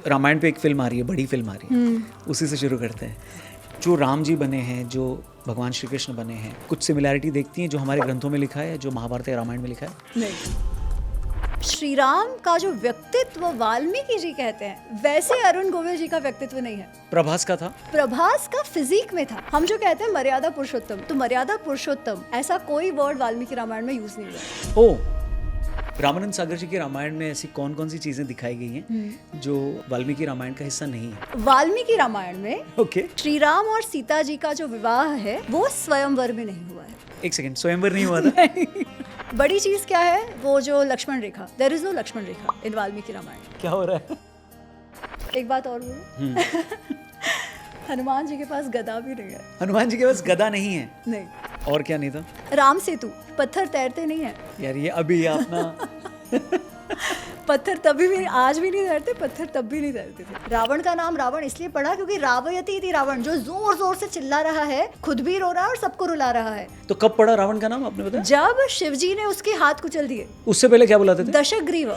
रामायण पे एक फिल्म आ रही है, बड़ी फिल्म आ रही है, उसी से शुरू करते हैं। जो राम जी बने हैं, जो भगवान श्री कृष्ण बने हैं, कुछ सिमिलैरिटी देखती हैं जो हमारे ग्रंथों में लिखा है, जो महाभारत या रामायण में लिखा है? नहीं। श्री राम का जो व्यक्तित्व वाल्मीकि जी कहते हैं, वैसे अरुण गोविल जी का व्यक्तित्व नहीं है। प्रभास का था? प्रभास का फिजिक में था। हम जो कहते हैं मर्यादा पुरुषोत्तम, तो मर्यादा पुरुषोत्तम ऐसा कोई वर्ड वाल्मीकि रामायण में यूज नहीं हुआ। ओ, रामानंद सागर जी के रामायण में ऐसी कौन कौन सी चीजें दिखाई गई हैं जो वाल्मीकि रामायण का हिस्सा नहीं है? वाल्मीकि रामायण में ओके। श्री राम और सीता जी का जो विवाह है वो स्वयंवर में नहीं हुआ है। एक सेकंड, स्वयंवर नहीं हुआ था? बड़ी चीज क्या है, वो जो लक्ष्मण रेखा, देयर इज नो लक्ष्मण रेखा इन वाल्मीकि रामायण। क्या हो रहा है? एक बात और बोलूं, हनुमान जी के पास गदा भी नहीं है। हनुमान जी के पास गदा नहीं है? नहीं। और क्या नहीं था? राम सेतु, पत्थर तैरते नहीं है यार ये अभी आप ना पत्थर तभी भी, आज भी नहीं तैरते, पत्थर तब भी नहीं तैरते थे। रावण का नाम रावण इसलिए पड़ा क्योंकि रावयती थी रावण, जो जोर जोर से चिल्ला रहा है, खुद भी रो रहा है और सबको रुला रहा है। तो कब पड़ा रावण का नाम, आपने बताया? जब शिवजी ने उसके हाथ कुचल दिए। उससे पहले क्या बुलाते थे? दशग्रीव।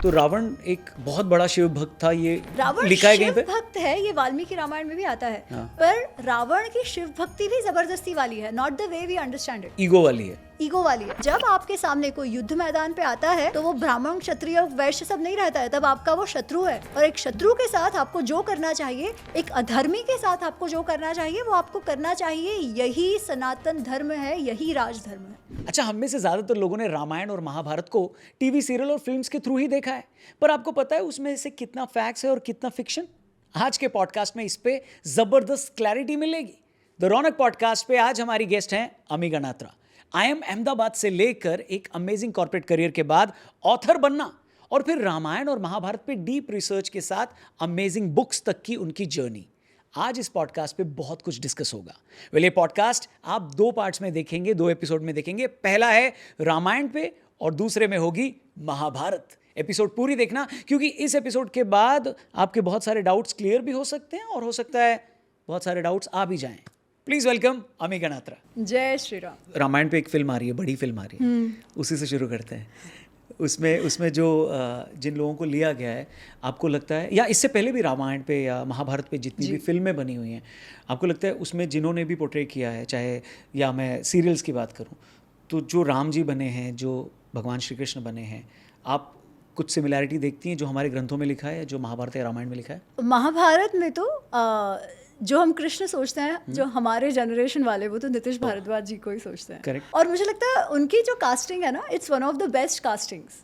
तो रावण एक बहुत बड़ा शिव भक्त था, ये रावण लिखा है कहीं शिव पे? भक्त है, ये वाल्मीकि रामायण में भी आता है। हाँ। पर रावण की शिव भक्ति भी जबरदस्ती वाली है, not the way we understand it. Ego वाली है। ईगो वाली है। जब आपके सामने कोई युद्ध मैदान पे आता है तो वो ब्राह्मण क्षत्रिय वैश्य सब नहीं रहता है, तब आपका वो शत्रु है। और एक शत्रु के साथ आपको जो करना चाहिए, एक अधर्मी के साथ आपको जो करना चाहिए, वो आपको करना चाहिए। यही सनातन धर्म है, यही राजधर्म है। अच्छा, हम में से ज्यादातर लोगों ने रामायण और महाभारत को टीवी सीरियल और फिल्म्स के थ्रू ही देखा है, पर आपको पता है उसमें से कितना फैक्ट्स है और कितना फिक्शन? आज के पॉडकास्ट में इस पे जबरदस्त क्लैरिटी मिलेगी। द रौनक पॉडकास्ट पे आज हमारी गेस्ट हैं अमी गणात्रा। IIM अहमदाबाद से लेकर एक अमेजिंग कॉर्पोरेट करियर के बाद ऑथर बनना और फिर रामायण और महाभारत पे डीप रिसर्च के साथ अमेजिंग बुक्स तक की उनकी जर्नी। आज इस पॉडकास्ट पे बहुत कुछ डिस्कस होगा। ये पॉडकास्ट आप 2 पार्ट्स में देखेंगे, 2 एपिसोड में देखेंगे। पहला है रामायण पे और दूसरे में होगी महाभारत। एपिसोड पूरी देखना, क्योंकि इस एपिसोड के बाद आपके बहुत सारे डाउट्स क्लियर भी हो सकते हैं और हो सकता है बहुत सारे डाउट्स आ भी जाएं। प्लीज वेलकम अमी गणात्रा। जय श्री राम। रामायण पे एक फिल्म आ रही है, बड़ी फिल्म आ रही है, उसी से शुरू करते हैं। उसमें जो जिन लोगों को लिया गया है, आपको लगता है, या इससे पहले भी रामायण पे या महाभारत पे जितनी भी फिल्में बनी हुई हैं, आपको लगता है उसमें जिन्होंने भी पोर्ट्रे किया है, चाहे या मैं सीरियल्स की बात करूं, तो जो राम जी बने हैं, जो भगवान श्री कृष्ण बने हैं, आप कुछ सिमिलैरिटी देखती हैं जो हमारे ग्रंथों में लिखा है, जो महाभारत या रामायण में लिखा है? महाभारत में तो जो हम कृष्ण सोचते हैं, जो हमारे जनरेशन वाले, वो तो नीतीश भारद्वाज जी को ही सोचते हैं। Correct. और मुझे लगता है उनकी जो कास्टिंग है ना, it's one of the best castings.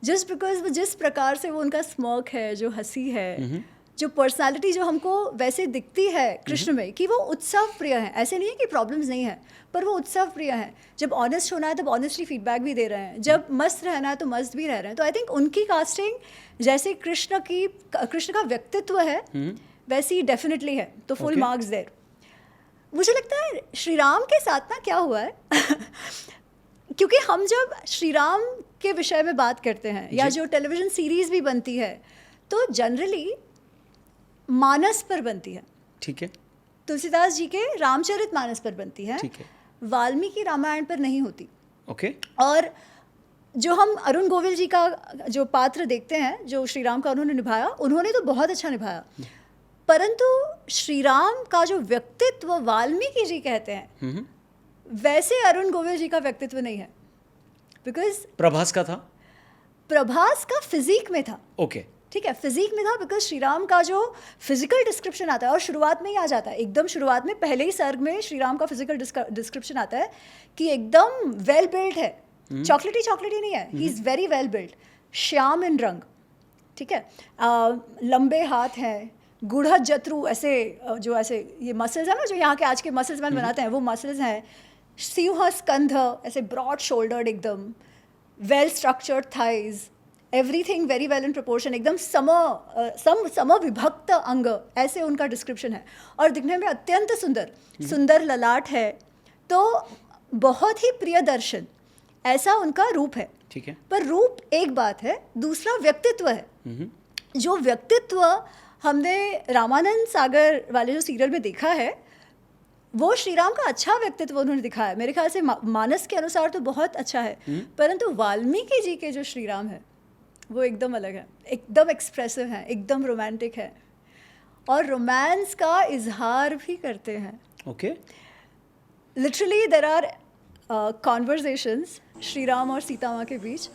Just because जिस प्रकार से वो उनका स्मर्क है, जो हंसी है, जो पर्सनालिटी जो हमको वैसे दिखती है कृष्ण में, कि वो उत्सव प्रिय है। ऐसे नहीं है कि प्रॉब्लम्स नहीं है, पर वो उत्सव प्रिय है। जब ऑनेस्ट होना है तब ऑनेस्टली फीडबैक भी दे रहे हैं, जब मस्त रहना है तो मस्त भी रह रहे हैं। तो आई थिंक उनकी कास्टिंग जैसे कृष्ण का व्यक्तित्व है वैसी डेफिनेटली है, तो फुल मार्क्स देयर। मुझे लगता है श्री राम के साथ ना क्या हुआ है क्योंकि हम जब श्री राम के विषय में बात करते हैं या जो टेलीविजन सीरीज भी बनती है, तो जनरली मानस पर बनती है। ठीक है। तुलसीदास जी के रामचरितमानस पर बनती है। ठीक है। वाल्मीकि रामायण पर नहीं होती। ओके। और जो हम अरुण गोविल जी का जो पात्र देखते हैं, जो श्री राम का उन्होंने निभाया, उन्होंने तो बहुत अच्छा निभाया, परंतु श्री राम का जो व्यक्तित्व वाल्मीकि जी कहते हैं, वैसे अरुण गोविल जी का व्यक्तित्व नहीं है। बिकॉज प्रभास का था? प्रभास का फिजिक में था। ओके। ठीक है, फिजिक में था, बिकॉज श्री राम का जो फिजिकल डिस्क्रिप्शन आता है, और शुरुआत में ही आ जाता है, एकदम शुरुआत में पहले ही सर्ग में श्री राम का फिजिकल डिस्क्रिप्शन आता है कि एकदम वेल बिल्ड है, चॉकलेटी नहीं है, he is very well build, श्याम इन रंग, ठीक है, लंबे हाथ हैं, गुढ़ा जत्रु, ऐसे जो ऐसे ये मसल्स हैं ना, जो यहाँ के आज के मसल्स मैन बनाते हैं, वो मसल्स हैं, सिंह स्कंध, ऐसे ब्रॉड शोल्डर्ड, एकदम well structured thighs, everything very well in proportion, एकदम सम विभक्त अंग, ऐसे उनका डिस्क्रिप्शन है। और दिखने में अत्यंत सुंदर ललाट है, तो बहुत ही प्रिय दर्शन, ऐसा उनका रूप है। ठीक है। पर रूप एक बात है, दूसरा व्यक्तित्व है। जो व्यक्तित्व हमने रामानंद सागर वाले जो सीरियल में देखा है, वो श्री राम का अच्छा व्यक्तित्व उन्होंने दिखाया, मेरे ख्याल से मानस के अनुसार तो बहुत अच्छा है, परंतु वाल्मीकि जी के जो श्री राम है वो एकदम अलग है, एकदम एक्सप्रेसिव है, एकदम रोमांटिक है और रोमांस का इजहार भी करते हैं. Okay. Literally there are conversations Shri Ram और सीता माँ के बीच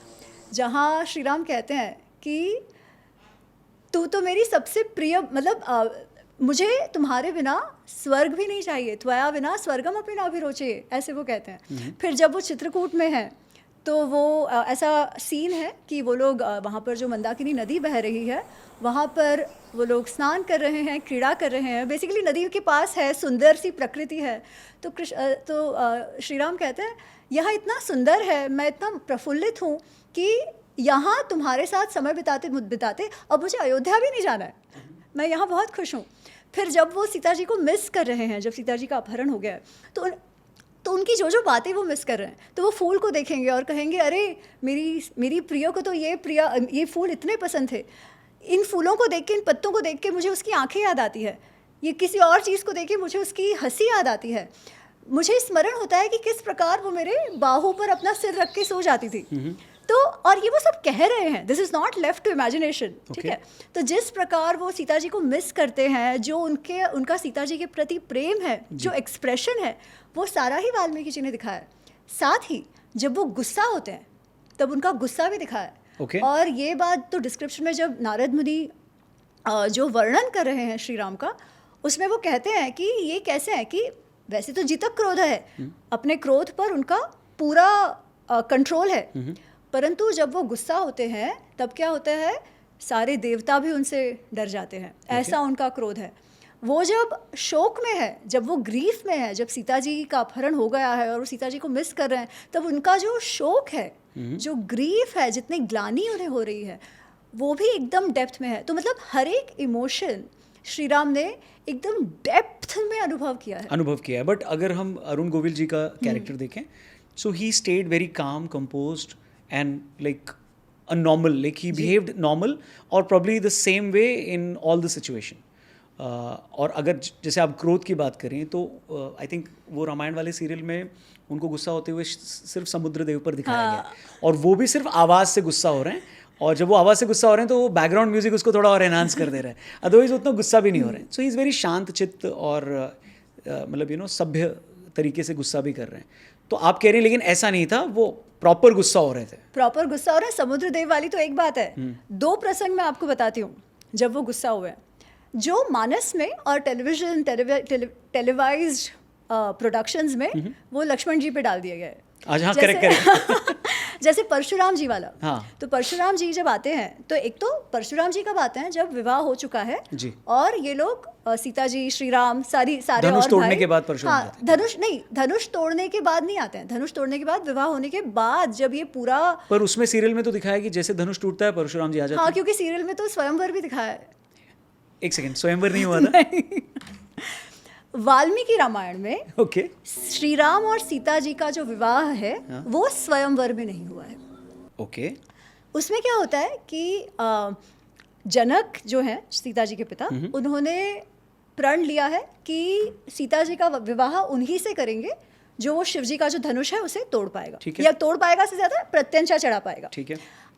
जहाँ श्री राम कहते हैं कि तू तो मेरी सबसे प्रिय, मतलब मुझे तुम्हारे बिना स्वर्ग भी नहीं चाहिए, त्वया बिना स्वर्गम अपनी ना भी रोचे, ऐसे वो कहते हैं. फिर जब वो चित्रकूट में हैं तो वो ऐसा सीन है कि वो लोग वहाँ पर जो मंदाकिनी नदी बह रही है वहाँ पर वो लोग स्नान कर रहे हैं, क्रीड़ा कर रहे हैं. बेसिकली नदी के पास है, सुंदर सी प्रकृति है. तो श्री राम कहते हैं यहाँ इतना सुंदर है, मैं इतना प्रफुल्लित हूँ कि यहाँ तुम्हारे साथ समय बिताते अब मुझे अयोध्या भी नहीं जाना है, मैं यहाँ बहुत खुश हूँ. फिर जब वो सीता जी को मिस कर रहे हैं, जब सीता जी का अपहरण हो गया है, तो उनकी जो बातें वो मिस कर रहे हैं, तो वो फूल को देखेंगे और कहेंगे अरे मेरी प्रिय को तो ये फूल इतने पसंद थे, इन फूलों को देख के, इन पत्तों को देख के मुझे उसकी आंखें याद आती है, ये किसी और चीज़ को देख के मुझे उसकी हंसी याद आती है, मुझे स्मरण होता है कि किस प्रकार वो मेरे बाहों पर अपना सिर रख के सो जाती थी. तो और ये वो सब कह रहे हैं, this is not left to imagination. ठीक है. तो जिस प्रकार वो सीता जी को मिस करते हैं, जो उनका सीता जी के प्रति प्रेम है, जो एक्सप्रेशन है, वो सारा ही वाल्मीकि जी ने दिखाया है. साथ ही जब वो गुस्सा होते हैं तब उनका गुस्सा भी दिखाया है. और ये बात तो डिस्क्रिप्शन में जब नारद मुनि जो वर्णन कर रहे हैं श्री राम का, उसमें वो कहते हैं कि ये कैसे है कि वैसे तो जीतक क्रोध है, अपने क्रोध पर उनका पूरा कंट्रोल है, परंतु जब वो गुस्सा होते हैं तब क्या होता है, सारे देवता भी उनसे डर जाते हैं. ऐसा उनका क्रोध है. वो जब शोक में है, जब वो ग्रीफ में है, जब सीता जी का अपहरण हो गया है और वो सीता जी को मिस कर रहे हैं, तब उनका जो शोक है, जो ग्रीफ है, जितनी ग्लानी उन्हें हो रही है, वो भी एकदम डेप्थ में है. तो मतलब हर एक इमोशन श्री राम ने एकदम डेप्थ में अनुभव किया है. बट अगर हम अरुण गोविल जी का कैरेक्टर देखें, so he stayed very calm, composed and like a normal, like he behaved normal or probably the same way in all the situation. और अगर जैसे आप क्रोध की बात करें तो आई थिंक वो रामायण वाले सीरियल में उनको गुस्सा होते हुए सिर्फ समुद्र देव पर दिखाया गया, और वो भी सिर्फ आवाज़ से गुस्सा हो रहे हैं, और जब वो आवाज़ से गुस्सा हो रहे हैं तो वो बैकग्राउंड म्यूजिक उसको थोड़ा और एनहांस कर दे रहा है, अदरवाइज उतना गुस्सा भी नहीं हो रहे हैं. सो ही इज़ वेरी शांत चित्त और मतलब सभ्य तरीके से गुस्सा भी कर रहे हैं. तो आप कह रहे हैं लेकिन ऐसा नहीं था, वो प्रॉपर गुस्सा हो रहे थे. प्रॉपर गुस्सा हो रहा है. समुद्र देव वाली तो एक बात है, दो प्रसंग मैं आपको बताती हूँ जब वो गुस्सा हुए हैं, जो मानस में और टेलीविजन टेलीवाइज्ड प्रोडक्शंस में वो लक्ष्मण जी पे डाल दिया गया है. हाँ, करेक्ट. जैसे परशुराम जी वाला. हाँ. तो परशुराम जी जब आते हैं तो एक तो परशुराम जी कब आते हैं, जब विवाह हो चुका है जी. और ये लोग सीता जी, श्री राम, सारे धनुष तोड़ने के बाद परशुराम. हाँ, धनुष तोड़ने के बाद नहीं आते हैं. धनुष तोड़ने के बाद, विवाह होने के बाद, जब ये पूरा. पर उसमें सीरियल में तो दिखाया कि जैसे धनुष टूटता है परशुराम जी आ जाते हैं. हाँ, क्योंकि सीरियल में तो स्वयंवर भी दिखाया है. एक सेकंड, स्वयंवर नहीं हुआ था. वाल्मीकि रामायण में ओके, श्री राम और सीता जी का जो विवाह है वो स्वयंवर में नहीं हुआ है. ओके. उसमें क्या होता है कि जनक जो हैं सीता जी के पिता, उन्होंने प्रण लिया है कि सीता जी का विवाह उन्हीं से करेंगे जो वो शिव जी का जो धनुष है उसे तोड़ पाएगा, या तोड़ पाएगा से ज़्यादा प्रत्यंचा चढ़ा पाएगा. ठीक है.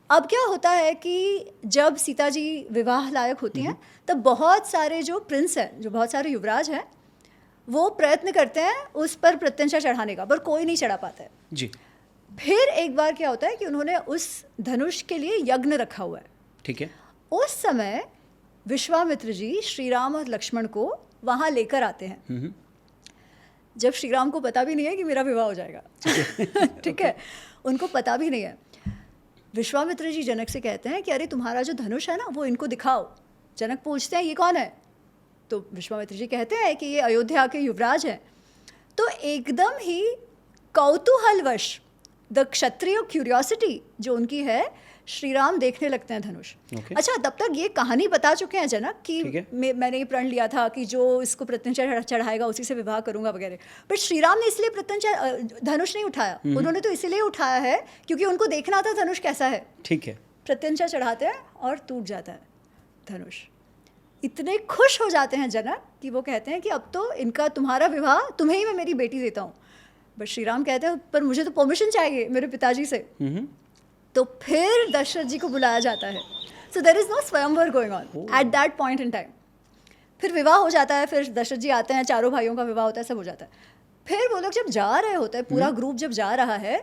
अब क्या होता है कि जब सीता जी विवाह लायक होती हैं तब बहुत सारे जो प्रिंस हैं, जो बहुत सारे युवराज हैं, वो प्रयत्न करते हैं उस पर प्रत्यंचा चढ़ाने का, पर कोई नहीं चढ़ा पाता है जी. फिर एक बार क्या होता है कि उन्होंने उस धनुष के लिए यज्ञ रखा हुआ है. ठीक है. उस समय विश्वामित्र जी श्री राम और लक्ष्मण को वहाँ लेकर आते हैं, जब श्री राम को पता भी नहीं है कि मेरा विवाह हो जाएगा. ठीक है. उनको पता भी नहीं है. विश्वामित्र जी जनक से कहते हैं कि अरे तुम्हारा जो धनुष है ना वो इनको दिखाओ. जनक पूछते हैं ये कौन है, तो विश्वामित्र जी कहते हैं कि ये अयोध्या के युवराज हैं. तो एकदम ही कौतूहलवश, द क्षत्रिय क्यूरियोसिटी जो उनकी है, श्री राम देखने लगते हैं धनुष. अच्छा, तब तक ये कहानी बता चुके हैं जनक कि मैंने ये प्रण लिया था कि जो इसको प्रत्यंचा चढ़ाएगा उसी से विवाह करूंगा वगैरह. बट श्री राम ने इसलिए प्रत्यंचा धनुष नहीं उठाया. उन्होंने तो इसलिए उठाया है क्योंकि उनको देखना था धनुष कैसा है. ठीक है. प्रत्यंचा चढ़ाते हैं और टूट जाता है धनुष. इतने खुश हो जाते हैं जनक कि वो कहते हैं कि अब तो इनका, तुम्हारा विवाह तुम्हें ही मैं मेरी बेटी देता हूँ. बट श्री राम कहते हैं पर मुझे तो परमिशन चाहिए मेरे पिताजी से. तो फिर दशरथ जी को बुलाया जाता है. सो देयर इज नो स्वयंवर going on at that point in time. फिर विवाह हो जाता है, फिर दशरथ जी आते हैं, चारों भाइयों का विवाह होता है, सब हो जाता है. फिर वो लोग जब जा रहे होते हैं, पूरा ग्रुप जब जा रहा है,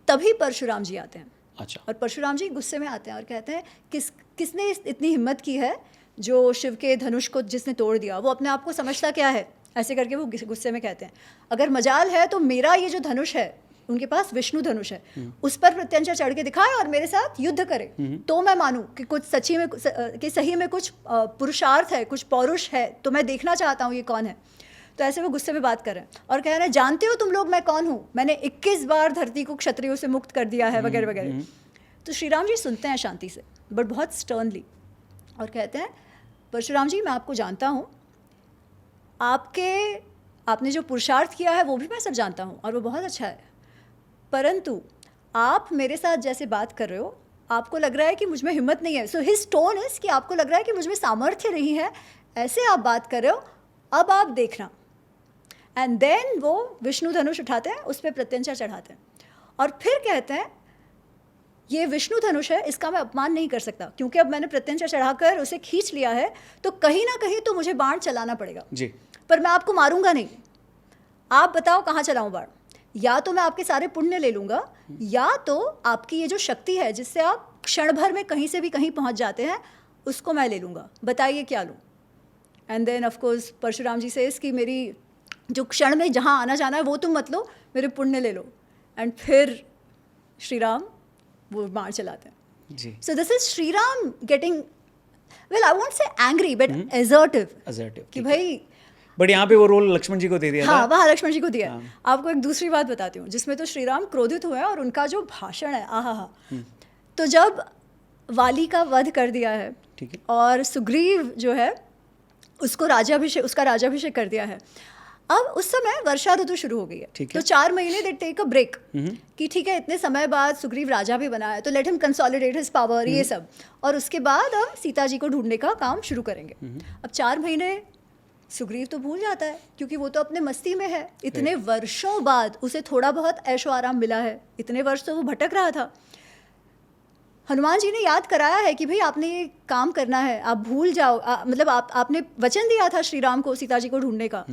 तभी परशुराम जी आते हैं. अच्छा. और परशुराम जी गुस्से में आते हैं और कहते हैं किसने इतनी हिम्मत की है जो शिव के धनुष को जिसने तोड़ दिया, वो अपने आप को समझता क्या है, ऐसे करके वो गुस्से में कहते हैं. अगर मजाल है तो मेरा ये जो धनुष है, उनके पास विष्णु धनुष है, उस पर प्रत्यंचा चढ़ के दिखाए और मेरे साथ युद्ध करे, तो मैं मानूं कि कुछ सच्ची में कि सही में कुछ पुरुषार्थ है, कुछ पौरुष है, तो मैं देखना चाहता हूँ ये कौन है. तो ऐसे वो गुस्से में बात कर रहे हैं और कह रहे हैं जानते हो तुम लोग मैं कौन हूँ, मैंने 21 बार धरती को क्षत्रियों से मुक्त कर दिया है, वगैरह वगैरह. तो श्री राम जी सुनते हैं शांति से, बट बहुत स्टर्नली, और कहते हैं परशुराम जी मैं आपको जानता हूँ, आपने जो पुरुषार्थ किया है वो भी मैं सब जानता हूँ और वो बहुत अच्छा है, परंतु आप मेरे साथ जैसे बात कर रहे हो, आपको लग रहा है कि मुझ में हिम्मत नहीं है. सो हिज टोन इज कि आपको लग रहा है कि मुझ में सामर्थ्य नहीं है, ऐसे आप बात कर रहे हो, अब आप देखना. एंड देन वो विष्णु धनुष उठाते हैं, उस पर प्रत्यंचा चढ़ाते हैं और फिर कहते हैं ये विष्णु धनुष है, इसका मैं अपमान नहीं कर सकता, क्योंकि अब मैंने प्रत्यंचा चढ़ाकर उसे खींच लिया है, तो कहीं ना कहीं तो मुझे बाण चलाना पड़ेगा जी. पर मैं आपको मारूंगा नहीं. आप बताओ कहाँ चलाऊं बाण, या तो मैं आपके सारे पुण्य ले लूँगा, या तो आपकी ये जो शक्ति है जिससे आप क्षण भर में कहीं से भी कहीं पहुँच जाते हैं, उसको मैं ले लूँगा, बताइए क्या लूँ. And then of course Parshuram ji से कि मेरी जो क्षण में जहाँ आना जाना है वो तुम मत लो, मेरे पुण्य ले लो. एंड फिर श्री राम वो बाण चलाते हैं जी. So this is Shri Ram getting, well I won't say angry but assertive, कि भाई. बट यहाँ पे वो रोल लक्ष्मण जी को दे दिया. हाँ, वहाँ लक्ष्मण जी को दिया. आपको एक दूसरी बात बताती हूँ जिसमें तो श्री राम क्रोधित हुए हैं और उनका जो भाषण है, आहा. तो जब वाली का वध कर दिया है, ठीक है, और सुग्रीव जो है उसका राज्याभिषेक कर दिया है, अब उस समय वर्षा ऋतु शुरू हो गई है, तो 4 महीने दे टेक अ ब्रेक कि ठीक है इतने समय बाद सुग्रीव राजा भी बना है, तो let him consolidate his power, ये सब, और उसके बाद हम सीता जी को ढूंढने का काम शुरू करेंगे. अब 4 महीने सुग्रीव तो भूल जाता है, क्योंकि वो तो अपने मस्ती में है. इतने वर्षों बाद उसे थोड़ा बहुत ऐशो आराम मिला है, इतने वर्ष तो वो भटक रहा था. हनुमान जी ने याद कराया है कि भाई आपने ये काम करना है, आप भूल जाओ, मतलब आपने वचन दिया था श्री राम को सीता जी को ढूंढने का.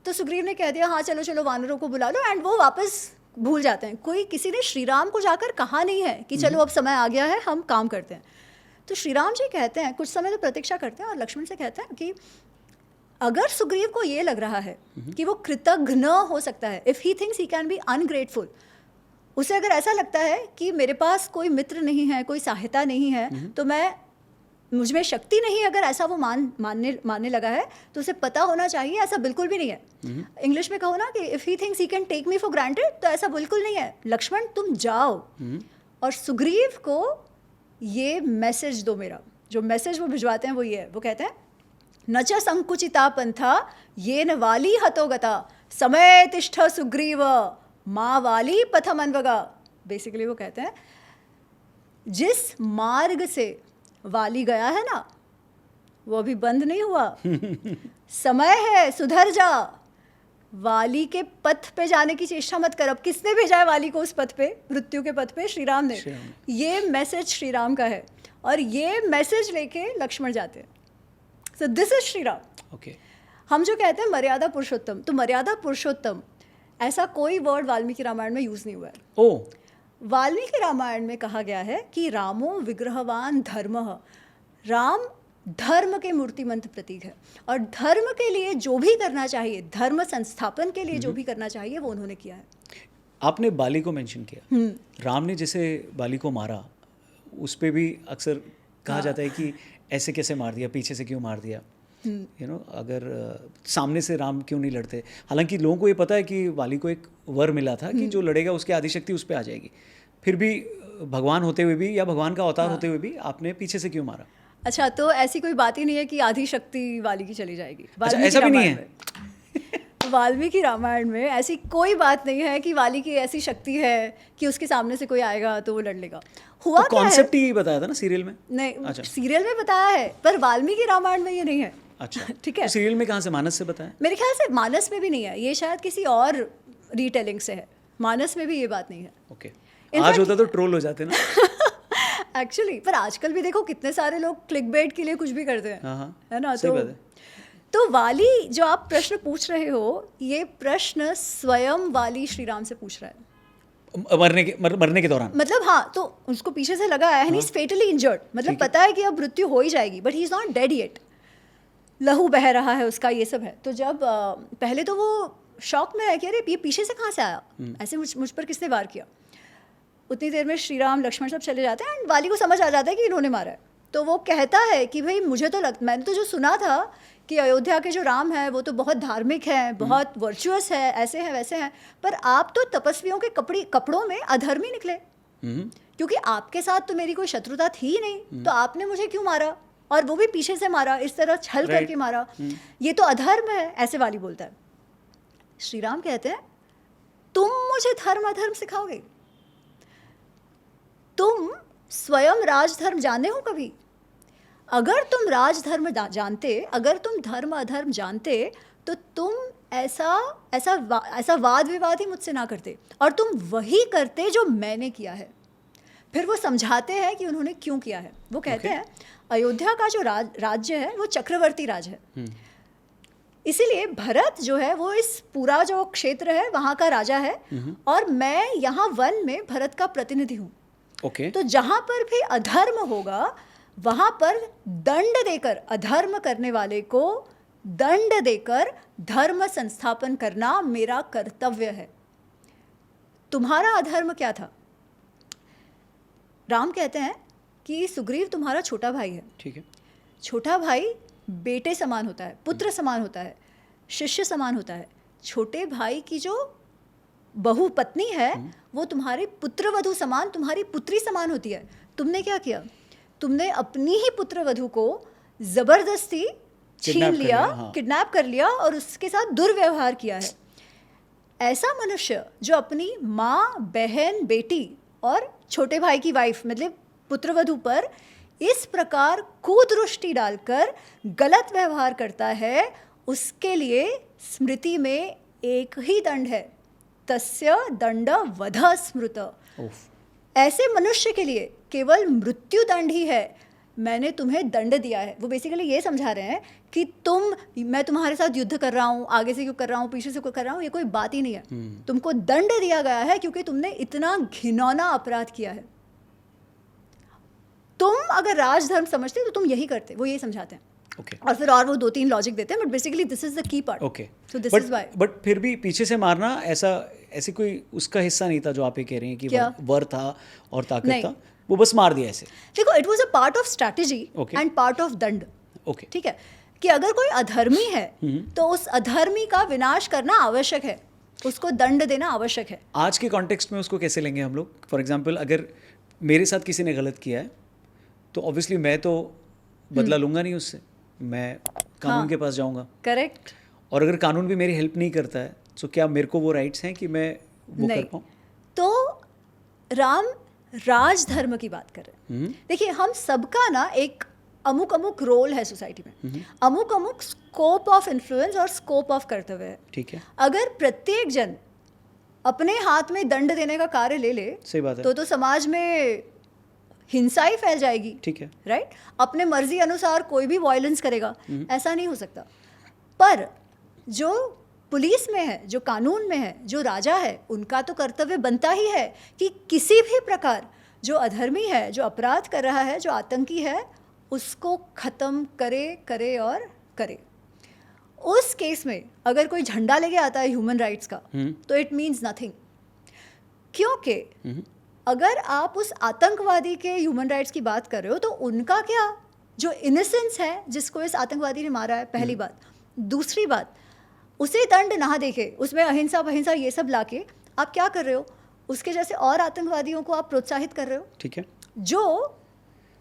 तो सुग्रीव ने कह दिया हाँ चलो चलो वानरों को बुला लो, एंड वो वापस भूल जाते हैं. किसी ने श्री राम को जाकर कहा नहीं है कि चलो अब समय आ गया है, हम काम करते हैं. तो श्री राम जी कहते हैं, कुछ समय तो प्रतीक्षा करते हैं और लक्ष्मण से कहते हैं कि अगर सुग्रीव को ये लग रहा है कि वो कृतज्ञ हो सकता है, if he thinks he can be ungrateful, उसे अगर ऐसा लगता है कि मेरे पास कोई मित्र नहीं है, कोई सहायता नहीं है, तो मुझ में शक्ति नहीं, अगर ऐसा वो मानने लगा है, तो उसे पता होना चाहिए ऐसा बिल्कुल भी नहीं है. इंग्लिश में कहो ना कि if he thinks he can take me for granted, तो ऐसा बिल्कुल नहीं है. लक्ष्मण तुम जाओ और सुग्रीव को ये मैसेज दो. मेरा जो मैसेज वो भिजवाते हैं वो ये है, वो कहते हैं न च संकुचिता पंथा ये न वाली हतोगता समय तिष्ठ सुग्रीव माँ वाली पथम अन्वगा. बेसिकली वो कहते हैं जिस मार्ग से वाली गया है ना, वो अभी बंद नहीं हुआ, समय है, सुधर जा. वाली के पथ पे जाने की चेष्टा मत कर. अब किसने भेजा है वाली को उस पथ पे, मृत्यु के पथ पे? श्री राम ने. ये मैसेज श्री राम का है और ये मैसेज लेके लक्ष्मण जाते हैं. सो this is Shri Ram. Okay. हम जो कहते हैं मर्यादा पुरुषोत्तम, तो मर्यादा पुरुषोत्तम ऐसा कोई वर्ड वाल्मीकि रामायण में यूज नहीं हुआ है. ओ, वाल्मीकि रामायण में कहा गया है कि रामो विग्रहवान धर्मः, राम धर्म के मूर्तिमंत प्रतीक है और धर्म के लिए जो भी करना चाहिए, धर्म संस्थापन के लिए जो भी करना चाहिए वो उन्होंने किया है. आपने बाली को मेंशन किया. राम ने जैसे बाली को मारा, उस पे भी अक्सर कहा जाता है कि ऐसे कैसे मार दिया, पीछे से क्यों मार दिया, यू नो, अगर सामने से राम क्यों नहीं लड़ते. हालांकि लोगों को ये पता है कि वाली को एक वर मिला था कि जो लड़ेगा उसकी आदिशक्ति उस पर आ जाएगी. फिर भी भगवान होते हुए भी या भगवान का अवतार होते हुए भी आपने पीछे से क्यों मारा? अच्छा, तो ऐसी कोई बात ही नहीं है कि आधी शक्ति वाली की चली जाएगी. अच्छा, ऐसा भी नहीं है. वाल्मीकि रामायण में ऐसी कोई बात नहीं है कि वाली की ऐसी शक्ति है कि उसके सामने से कोई आएगा तो वो लड़ लेगा. हुआ तो कॉन्सेप्ट ही बताया था ना सीरियल में. नहीं, अच्छा. सीरियल में बताया है पर वाल्मीकि रामायण में ये नहीं है. अच्छा, ठीक है. तो सीरियल में कहाँ से, मानस से बताया? मेरे ख्याल से मानस में भी नहीं है, ये शायद किसी और रीटेलिंग से है. मानस में भी ये बात नहीं है. ओके. आज होता तो ट्रोल हो जाते ना. एक्चुअली पर आजकल भी देखो कितने सारे लोग क्लिकबेट के लिए कुछ भी करते हैं, हाँ, है ना? सही बात है। तो वाली जो आप प्रश्न पूछ रहे हो, ये प्रश्न स्वयं वाली श्री राम से पूछ रहा है। मरने के दौरान। मतलब हाँ, तो उसको पीछे से लगा है, ही इज फेटली इंजर्ड, मतलब पता है कि अब मृत्यु हो ही जाएगी, but he is not dead yet, लहू बह रहा है उसका, ये सब है। तो जब पहले तो वो शॉक में है कि अरे ये पीछे से कहाँ से आया, ऐसे मुझ पर किसने वार किया। उतनी देर में श्री राम लक्ष्मण सब चले जाते हैं एंड वाली को समझ आ जाता है कि इन्होंने मारा है। तो वो कहता है कि भाई मुझे तो मैंने तो जो सुना था कि अयोध्या के जो राम है वो तो बहुत धार्मिक है, बहुत वर्चुअस है, ऐसे हैं वैसे हैं, पर आप तो तपस्वियों के कपड़ों में अधर्मी निकले, क्योंकि आपके साथ तो मेरी कोई शत्रुता थी ही नहीं, तो आपने मुझे क्यों मारा, और वो भी पीछे से मारा, इस तरह छल करके मारा, ये तो अधर्म है, ऐसे वाली बोलता है। श्री राम कहते हैं तुम मुझे धर्म अधर्म सिखाओगे? तुम स्वयं राजधर्म जाने हो कभी? अगर तुम राजधर्म जानते, अगर तुम धर्म अधर्म जानते, तो तुम ऐसा वाद विवाद ही मुझसे ना करते, और तुम वही करते जो मैंने किया है। फिर वो समझाते हैं कि उन्होंने क्यों किया है। वो कहते हैं अयोध्या का जो राज्य है वो चक्रवर्ती राज है, इसीलिए भरत जो है वो इस पूरा जो क्षेत्र है वहाँ का राजा है, और मैं यहाँ वन में भरत का प्रतिनिधि हूँ। तो जहाँ पर भी अधर्म होगा वहाँ पर दंड देकर, अधर्म करने वाले को दंड देकर धर्म संस्थापन करना मेरा कर्तव्य है। तुम्हारा अधर्म क्या था? राम कहते हैं कि सुग्रीव तुम्हारा छोटा भाई है। ठीक है। छोटा भाई बेटे समान होता है, पुत्र समान होता है, शिष्य समान होता है। छोटे भाई की जो बहु पत्नी है वो तुम्हारे पुत्रवधू समान, तुम्हारी पुत्री समान होती है। तुमने क्या किया? तुमने अपनी ही पुत्रवधू को जबरदस्ती छीन लिया, किडनैप कर लिया और उसके साथ दुर्व्यवहार किया है। ऐसा मनुष्य जो अपनी माँ, बहन, बेटी और छोटे भाई की वाइफ मतलब पुत्रवधू पर इस प्रकार कुदृष्टि डालकर गलत व्यवहार करता है, उसके लिए स्मृति में एक ही दंड है, तस्य दंड वध स्मृत। ऐसे मनुष्य के लिए केवल मृत्यु दंड ही है। मैंने तुम्हें दंड दिया है। वो बेसिकली ये समझा रहे हैं कि मैं तुम्हारे साथ युद्ध कर रहा हूँ, आगे से क्यों कर रहा हूँ, पीछे से क्यों कर रहा हूँ, ये कोई बात ही नहीं है। तुमको दंड दिया गया है क्योंकि तुमने इतना घिनौना अपराध किया है। तुम अगर राजधर्म समझते तो तुम यही करते। वो यही समझाते हैं। और फिर और वो 2-3 लॉजिक देते हैं, but basically this is the key part. So this is why. But फिर भी पीछे से मारना ऐसे कोई उसका हिस्सा नहीं था जो आप ये कह रहे हैं कि वर था और ताकत था, वो बस मार दिया ऐसे। देखो, it was a part of strategy and part of दंड। ठीक है, कि अगर कोई अधर्मी है तो उस अधर्मी का विनाश करना आवश्यक है, उसको दंड देना आवश्यक है। आज के कॉन्टेक्स्ट में उसको कैसे लेंगे हम लोग? फॉर एग्जाम्पल, अगर मेरे साथ किसी ने गलत किया है तो ऑब्वियसली मैं तो बदला लूंगा नहीं उससे, मैं कानून के पास जाऊंगा। करेक्ट। और अगर कानून भी मेरी हेल्प नहीं करता है तो क्या मेरे को वो राइट्स हैं कि मैं वो कर पाऊँ? तो राम राजधर्म की बात कर रहे हैं। देखिए, हम सबका ना एक अमुक रोल है सोसाइटी में, अमुक स्कोप ऑफ इन्फ्लुएंस और स्कोप ऑफ कर्तव्य है। ठीक है। अगर प्रत्येक जन अपने हाथ में दंड देने का कार्य ले ले, सही बात है, तो समाज में हिंसा ही फैल जाएगी। ठीक है, राइट। अपने मर्जी अनुसार कोई भी वायलेंस करेगा, ऐसा नहीं हो सकता। पर जो पुलिस में है, जो कानून में है, जो राजा है, उनका तो कर्तव्य बनता ही है कि किसी भी प्रकार जो अधर्मी है, जो अपराध कर रहा है, जो आतंकी है, उसको खत्म करे और करे। उस केस में अगर कोई झंडा लेके आता है ह्यूमन राइट्स का, तो इट मीन्स नथिंग, क्योंकि अगर आप उस आतंकवादी के ह्यूमन राइट्स की बात कर रहे हो तो उनका क्या, जो इनोसेंस है जिसको इस आतंकवादी ने मारा है, पहली बात। दूसरी बात, उसे दंड ना देके, उसमें अहिंसा ये सब लाके आप क्या कर रहे हो, उसके जैसे और आतंकवादियों को आप प्रोत्साहित कर रहे हो। ठीक है। जो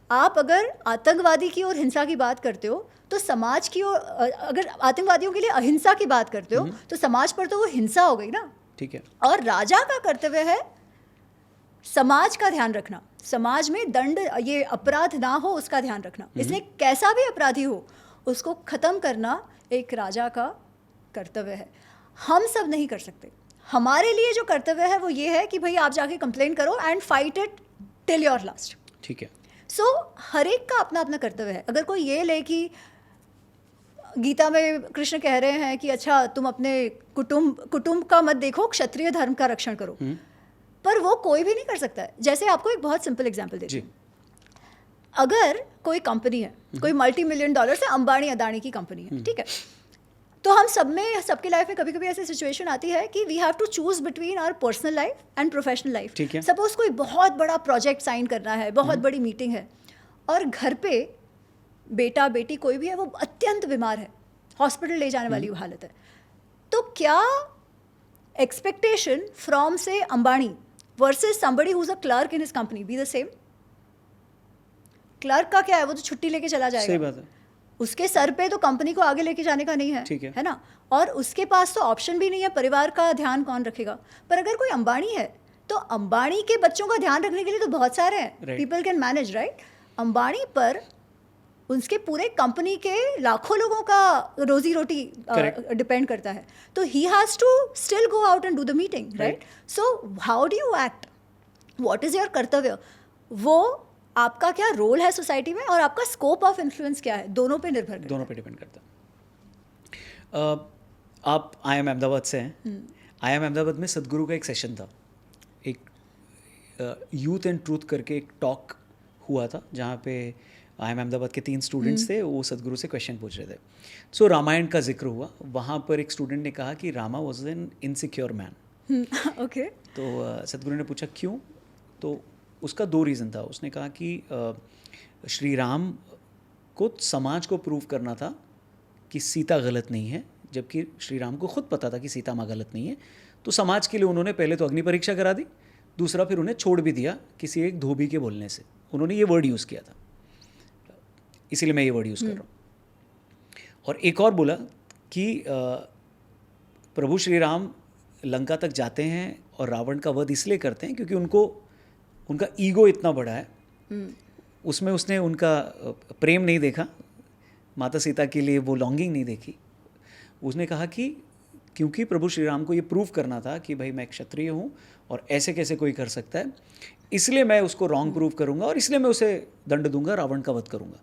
आप अगर आतंकवादी की और हिंसा की बात करते हो तो समाज की ओर, अगर आतंकवादियों के लिए अहिंसा की बात करते हो तो समाज पर तो वो हिंसा हो गई ना। ठीक है। और राजा का कर्तव्य है समाज का ध्यान रखना, समाज में दंड, ये अपराध ना हो उसका ध्यान रखना। इसलिए कैसा भी अपराधी हो उसको खत्म करना एक राजा का कर्तव्य है। हम सब नहीं कर सकते। हमारे लिए जो कर्तव्य है वो ये है कि भाई आप जाके कंप्लेन करो and fight it till your last. ठीक है। सो हर एक का अपना अपना कर्तव्य है. अगर कोई ये ले कि गीता में कृष्ण कह रहे हैं कि अच्छा तुम अपने कुटुंब का मत देखो, क्षत्रिय धर्म का रक्षण करो, पर वो कोई भी नहीं कर सकता है. जैसे आपको एक बहुत सिंपल एग्जांपल देती हूँ. अगर कोई कंपनी है, कोई $multi-million से अंबानी अदानी की कंपनी है, ठीक है, तो हम सबके लाइफ में कभी कभी ऐसी सिचुएशन आती है कि we have to choose between our personal life and professional life. Suppose कोई बहुत बड़ा प्रोजेक्ट साइन करना है, बहुत बड़ी मीटिंग है, और घर पे बेटा बेटी कोई भी है वो अत्यंत बीमार है, हॉस्पिटल ले जाने वाली हालत है, तो क्या एक्सपेक्टेशन फ्रॉम से Ambani versus somebody who is a clerk in his company be the same? Clerk का क्या है, वो तो छुट्टी लेके चला जाएगा. सही बात है. उसके सर पे तो कंपनी को आगे लेके जाने का नहीं है, है ना, और उसके पास तो ऑप्शन भी नहीं है, परिवार का ध्यान कौन रखेगा. पर अगर कोई अंबानी है तो अंबानी के बच्चों का ध्यान रखने के लिए तो बहुत सारे हैं, people can manage, right. Ambani पर उसके पूरे कंपनी के लाखों लोगों का रोजी रोटी डिपेंड करता है, तो he has to still go out and do the meeting, right. So how do you act, what is your कर्तव्य, वो आपका क्या रोल है सोसाइटी में, और आपका स्कोप ऑफ इन्फ्लुएंस क्या है, दोनों पे निर्भर करता है. दोनों पे डिपेंड करता है. आप IIM अहमदाबाद से हैं. IIM अहमदाबाद में सदगुरु का एक सेशन था, एक यूथ एंड ट्रूथ करके एक टॉक हुआ था, जहाँ पे IIM अहमदाबाद के 3 स्टूडेंट्स थे, वो सदगुरु से क्वेश्चन पूछ रहे थे. सो रामायण का जिक्र हुआ. वहाँ पर एक स्टूडेंट ने कहा कि Rama was an insecure man. Okay. तो सदगुरु ने पूछा क्यों, तो उसका 2 रीज़न था. उसने कहा कि श्री राम को समाज को प्रूव करना था कि सीता गलत नहीं है, जबकि श्री राम को खुद पता था कि सीता माँ गलत नहीं है. तो समाज के लिए उन्होंने पहले तो अग्नि परीक्षा करा दी, दूसरा फिर उन्हें छोड़ भी दिया किसी एक धोबी के बोलने से. उन्होंने ये वर्ड यूज़ किया था, इसीलिए मैं ये वर्ड यूज़ कर रहा हूँ. और एक और बोला कि प्रभु श्री राम लंका तक जाते हैं और रावण का वध इसलिए करते हैं क्योंकि उनका ईगो इतना बड़ा है. उसमें उसने उनका प्रेम नहीं देखा, माता सीता के लिए वो लॉन्गिंग नहीं देखी. उसने कहा कि क्योंकि प्रभु श्री राम को ये प्रूव करना था कि भाई मैं क्षत्रिय हूँ और ऐसे कैसे कोई कर सकता है, इसलिए मैं उसको रॉन्ग प्रूव करूँगा और इसलिए मैं उसे दंड दूंगा, रावण का वध करूँगा.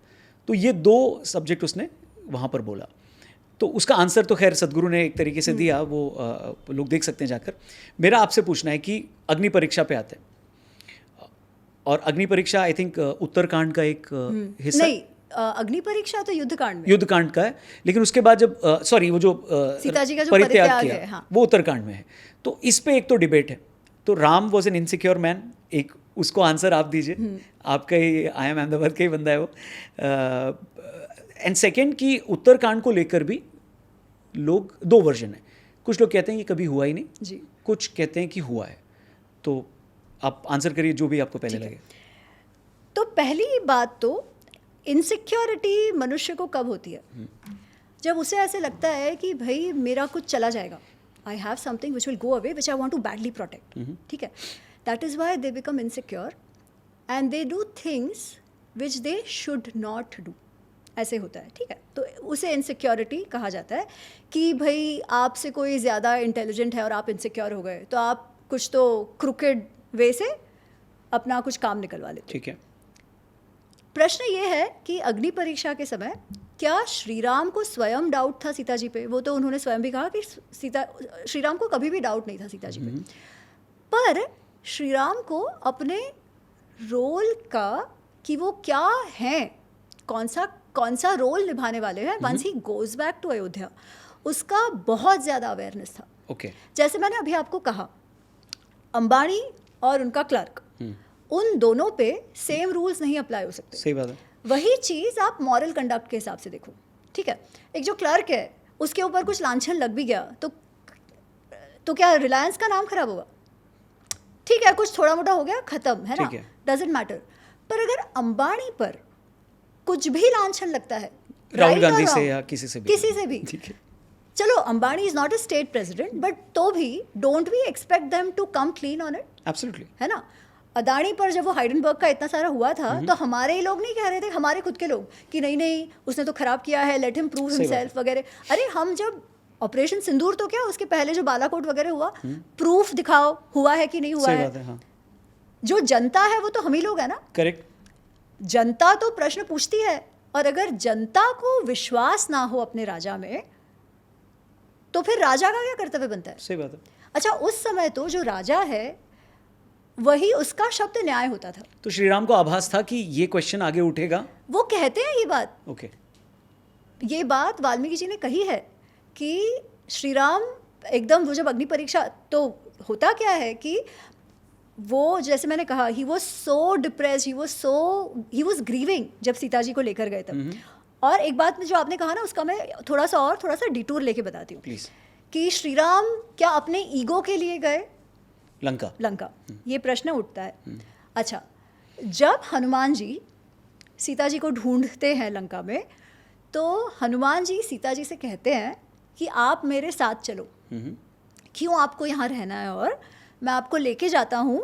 तो ये 2 सब्जेक्ट उसने वहाँ पर बोला. तो उसका आंसर तो खैर सदगुरु ने एक तरीके से दिया, वो लोग देख सकते हैं जाकर. मेरा आपसे पूछना है कि अग्नि परीक्षा पे आते हैं, और अग्नि परीक्षा आई थिंक उत्तरकांड का एक हिस्सा नहीं, अग्नि परीक्षा तो युद्धकांड का है, लेकिन उसके बाद जब सॉरी वो जो सीता जी का जो परित्याग किया है, हाँ, वो उत्तरकांड में है. तो इस पे एक तो डिबेट है. तो Ram was an insecure man, एक उसको आंसर आप दीजिए, आपका ही IIM अहमदाबाद का ही बंदा है वो. एंड सेकेंड कि उत्तरकांड को लेकर भी लोग 2 वर्जन है. कुछ लोग कहते हैं कि कभी हुआ ही नहीं जी, कुछ कहते हैं कि हुआ है. तो आप आंसर करिए जो भी आपको पहले लगे. तो पहली बात तो इनसिक्योरिटी मनुष्य को कब होती है, जब उसे ऐसे लगता है कि भाई मेरा कुछ चला जाएगा, I have something which will go away which I want to badly protect. ठीक है, that is why they become insecure and they do things which they should not do. ऐसे होता है, ठीक है. तो उसे इनसिक्योरिटी कहा जाता है कि भाई आपसे कोई ज़्यादा इंटेलिजेंट है और आप इनसिक्योर हो गए, तो आप कुछ तो क्रुकेड वे से अपना कुछ काम निकलवा लेते. ठीक है. प्रश्न ये है कि अग्नि परीक्षा के समय क्या श्री राम को स्वयं डाउट था सीता जी पे? वो तो उन्होंने स्वयं भी कहा कि श्री राम को कभी भी डाउट नहीं था सीता जी पे. पर श्री राम को अपने रोल का कि वो क्या हैं, कौन सा रोल निभाने वाले हैं, once he goes back to Ayodhya, उसका बहुत ज़्यादा अवेयरनेस था. ओके. जैसे मैंने अभी आपको कहा, अंबानी और उनका क्लर्क, उन दोनों पे सेम रूल्स नहीं अप्लाई हो सकते. सही बात है. वही चीज़ आप मॉरल कंडक्ट के हिसाब से देखो. ठीक है, एक जो क्लर्क है उसके ऊपर कुछ लांछन लग भी गया तो क्या रिलायंस का नाम खराब होगा? ठीक है, कुछ थोड़ा मोटा हो गया, खत्म, है ना, डजंट मैटर. पर अगर अंबानी पर कुछ भी लांछन लगता है, राहुल गांधी से या किसी से भी, ठीक है, चलो Ambani is not a state president, but तो भी don't we expect them to come clean on it? Absolutely, है ना. अदानी पर जब वो हाइडेनबर्ग का इतना सारा हुआ था, तो हमारे ही लोग नहीं कह रहे थे, हमारे खुद के लोग, कि नहीं उसने तो खराब किया है, लेट हिम प्रूव हिमसेल्फ वगैरह. अरे हम जब ऑपरेशन सिंदूर, तो क्या उसके पहले जो बालाकोट वगैरह हुआ, प्रूफ दिखाओ हुआ है कि नहीं हुआ है. हाँ. जो जनता है वो तो हम ही लोग है ना. करेक्ट. जनता तो प्रश्न पूछती है, और अगर जनता को विश्वास ना हो अपने राजा में, तो फिर राजा का क्या कर्तव्य बनता है? सही बात है। अच्छा, उस समय तो जो राजा है वही उसका शब्द न्याय होता था। तो श्री राम को आभास था कि ये क्वेश्चन आगे उठेगा। वो कहते हैं ये बात, ओके। ये बात वाल्मीकि जी ने कही है कि श्री राम एकदम, वो जब अग्नि परीक्षा, तो होता क्या है कि वो, जैसे मैंने कहा, he was so depress, he was grieving जब सीता जी को लेकर गए तब। और एक बात जो आपने कहा ना, उसका मैं थोड़ा सा डिटूर लेके बताती हूँ प्लीज। कि श्री राम क्या अपने ईगो के लिए गए लंका? ये प्रश्न उठता है। अच्छा, जब हनुमान जी सीता जी को ढूंढते हैं लंका में, तो हनुमान जी सीता जी से कहते हैं कि आप मेरे साथ चलो, क्यों आपको यहाँ रहना है, और मैं आपको लेके जाता हूँ,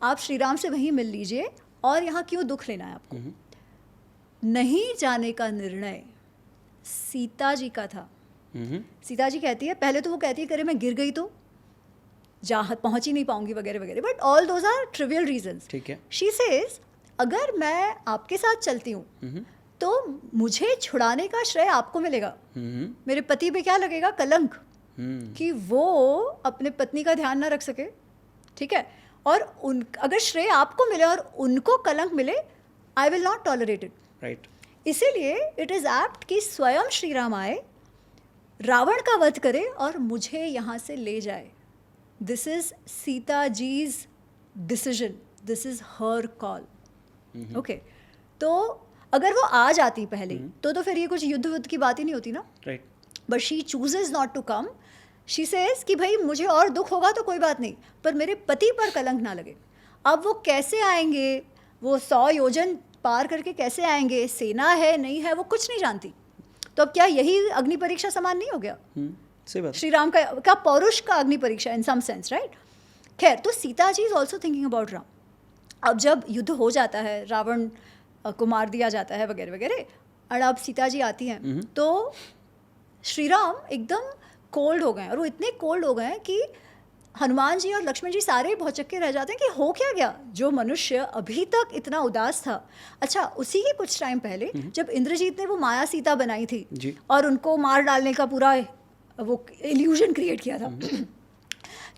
आप श्री राम से वहीं मिल लीजिए, और यहाँ क्यों दुख लेना है आपको। नहीं जाने का निर्णय सीता जी का था। सीता जी कहती है, पहले तो वो कहती है करे मैं गिर गई तो जहाँ पहुँच ही नहीं पाऊंगी वगैरह वगैरह, but all those are trivial reasons. ठीक है। शी सेज, अगर मैं आपके साथ चलती हूँ तो मुझे छुड़ाने का श्रेय आपको मिलेगा, मेरे पति पे क्या लगेगा, कलंक, कि वो अपने पत्नी का ध्यान ना रख सके, ठीक है, और अगर श्रेय आपको मिले और उनको कलंक मिले, I will not tolerate it. Right. इसीलिए इट इज़ एप्ट कि स्वयं श्री राम आए, रावण का वध करे और मुझे यहाँ से ले जाए। This is Sita ji's decision, this is her call. Okay, तो अगर वो आ जाती पहले तो फिर ये कुछ युद्ध वुद्ध की बात ही नहीं होती ना। Right. But she chooses not to come. She says कि भाई मुझे और दुख होगा तो कोई बात नहीं, पर मेरे पति पर कलंक ना लगे। अब वो कैसे आएंगे, वो 100 योजन पार करके कैसे आएंगे, सेना है नहीं है वो कुछ नहीं जानती। तो अब क्या यही अग्नि परीक्षा समान नहीं हो गया? सही बात। श्री राम का पौरुष का अग्नि परीक्षा इन सम सेंस, राइट। खैर, तो Sita ji is also thinking about Ram. अब जब युद्ध हो जाता है, रावण को मार दिया जाता है वगैरह वगैरह, और अब सीता जी आती हैं, तो श्री राम एकदम कोल्ड हो गए हैं, और वो इतने कोल्ड हो गए हैं कि हनुमान जी और लक्ष्मण जी सारे भौचक्के रह जाते हैं कि हो क्या गया, जो मनुष्य अभी तक इतना उदास था। अच्छा, उसी के कुछ टाइम पहले जब इंद्रजीत ने वो माया सीता बनाई थी जी। और उनको मार डालने का पूरा वो इल्यूजन क्रिएट किया था,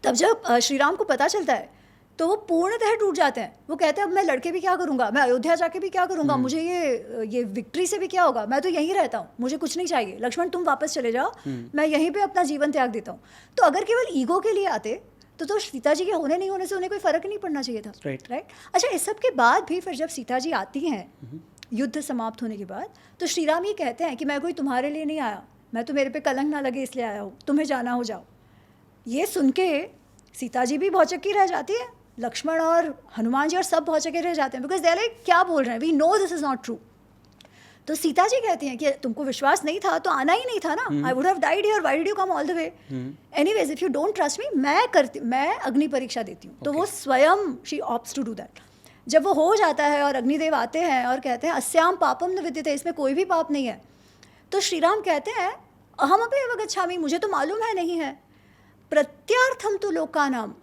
तब जब श्री राम को पता चलता है तो वो पूर्णतः टूट जाते हैं। वो कहते हैं अब मैं लड़के भी क्या करूँगा, मैं अयोध्या जाके भी क्या करूँगा, मुझे ये विक्ट्री से भी क्या होगा, मैं तो यहीं रहता हूँ, मुझे कुछ नहीं चाहिए, लक्ष्मण तुम वापस चले जाओ, मैं यहीं पे अपना जीवन त्याग देता हूँ। तो अगर केवल ईगो के लिए आते तो सीता जी के होने नहीं होने से उन्हें कोई फर्क नहीं पड़ना चाहिए था। राइट। अच्छा, इस सब के बाद भी फिर जब सीता जी आती हैं युद्ध समाप्त होने के बाद, तो श्री राम ये कहते हैं कि मैं कोई तुम्हारे लिए नहीं आया, मैं तो मेरे पे कलंक ना लगे इसलिए आया हूँ, तुम्हें जाना हो जाओ। ये सुन के सीता जी भी भौचक्की रह जाती है, लक्ष्मण और हनुमान जी और सब भौचक्के रह जाते हैं, बिकॉज दे आर लाइक क्या बोल रहे हैं, we know this is not true. तो सीता जी कहती हैं कि तुमको विश्वास नहीं था तो आना ही नहीं था ना, I would have died here, why did you come all the way, anyways if you don't trust me, मैं अग्नि परीक्षा देती हूँ। तो वो स्वयं she opts to do that. जब वो हो जाता है और अग्निदेव आते हैं और कहते हैं अस्याम पापम न विद्यते, इसमें कोई भी पाप नहीं है, तो श्री राम कहते हैं अहमपि एव गच्छामि, मुझे तो मालूम है नहीं है, प्रत्यार्थम तो लोकानाम,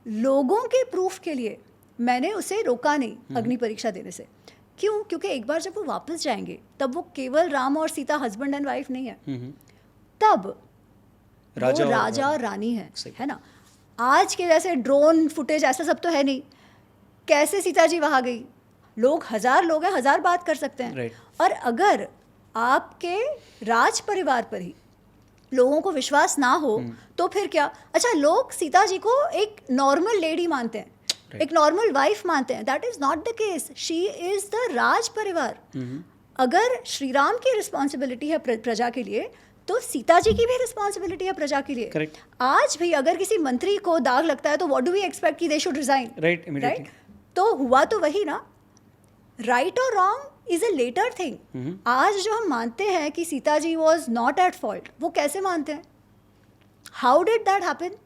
लोगों के प्रूफ के लिए मैंने उसे रोका नहीं अग्नि परीक्षा देने से। क्यों? क्योंकि एक बार जब वो वापस जाएंगे तब वो केवल राम और सीता हस्बैंड एंड वाइफ नहीं है, तब राजा और रानी है ना। आज के जैसे ड्रोन फुटेज ऐसा सब तो है नहीं, कैसे सीता जी वहाँ गई, लोग 1000 लोग हैं, 1000 बात कर सकते हैं। और अगर आपके राज परिवार पर ही लोगों को विश्वास ना हो तो फिर क्या? अच्छा, लोग सीता जी को एक नॉर्मल लेडी मानते हैं, एक नॉर्मल वाइफ मानते हैं, that is not the case, she is the राज परिवार। अगर श्री राम की रिस्पॉन्सिबिलिटी है प्रजा के लिए, तो सीता जी की भी रिस्पॉन्सिबिलिटी है प्रजा के लिए। Correct. आज भी अगर किसी मंत्री को दाग लगता है तो व्हाट डू वी एक्सपेक्ट कि दे शुड रिजाइन, राइट? तो हुआ तो वही ना। राइट और wrong is a later thing. आज जो हम मानते हैं कि Sita ji was not at fault, वो कैसे मानते हैं? How did that happen?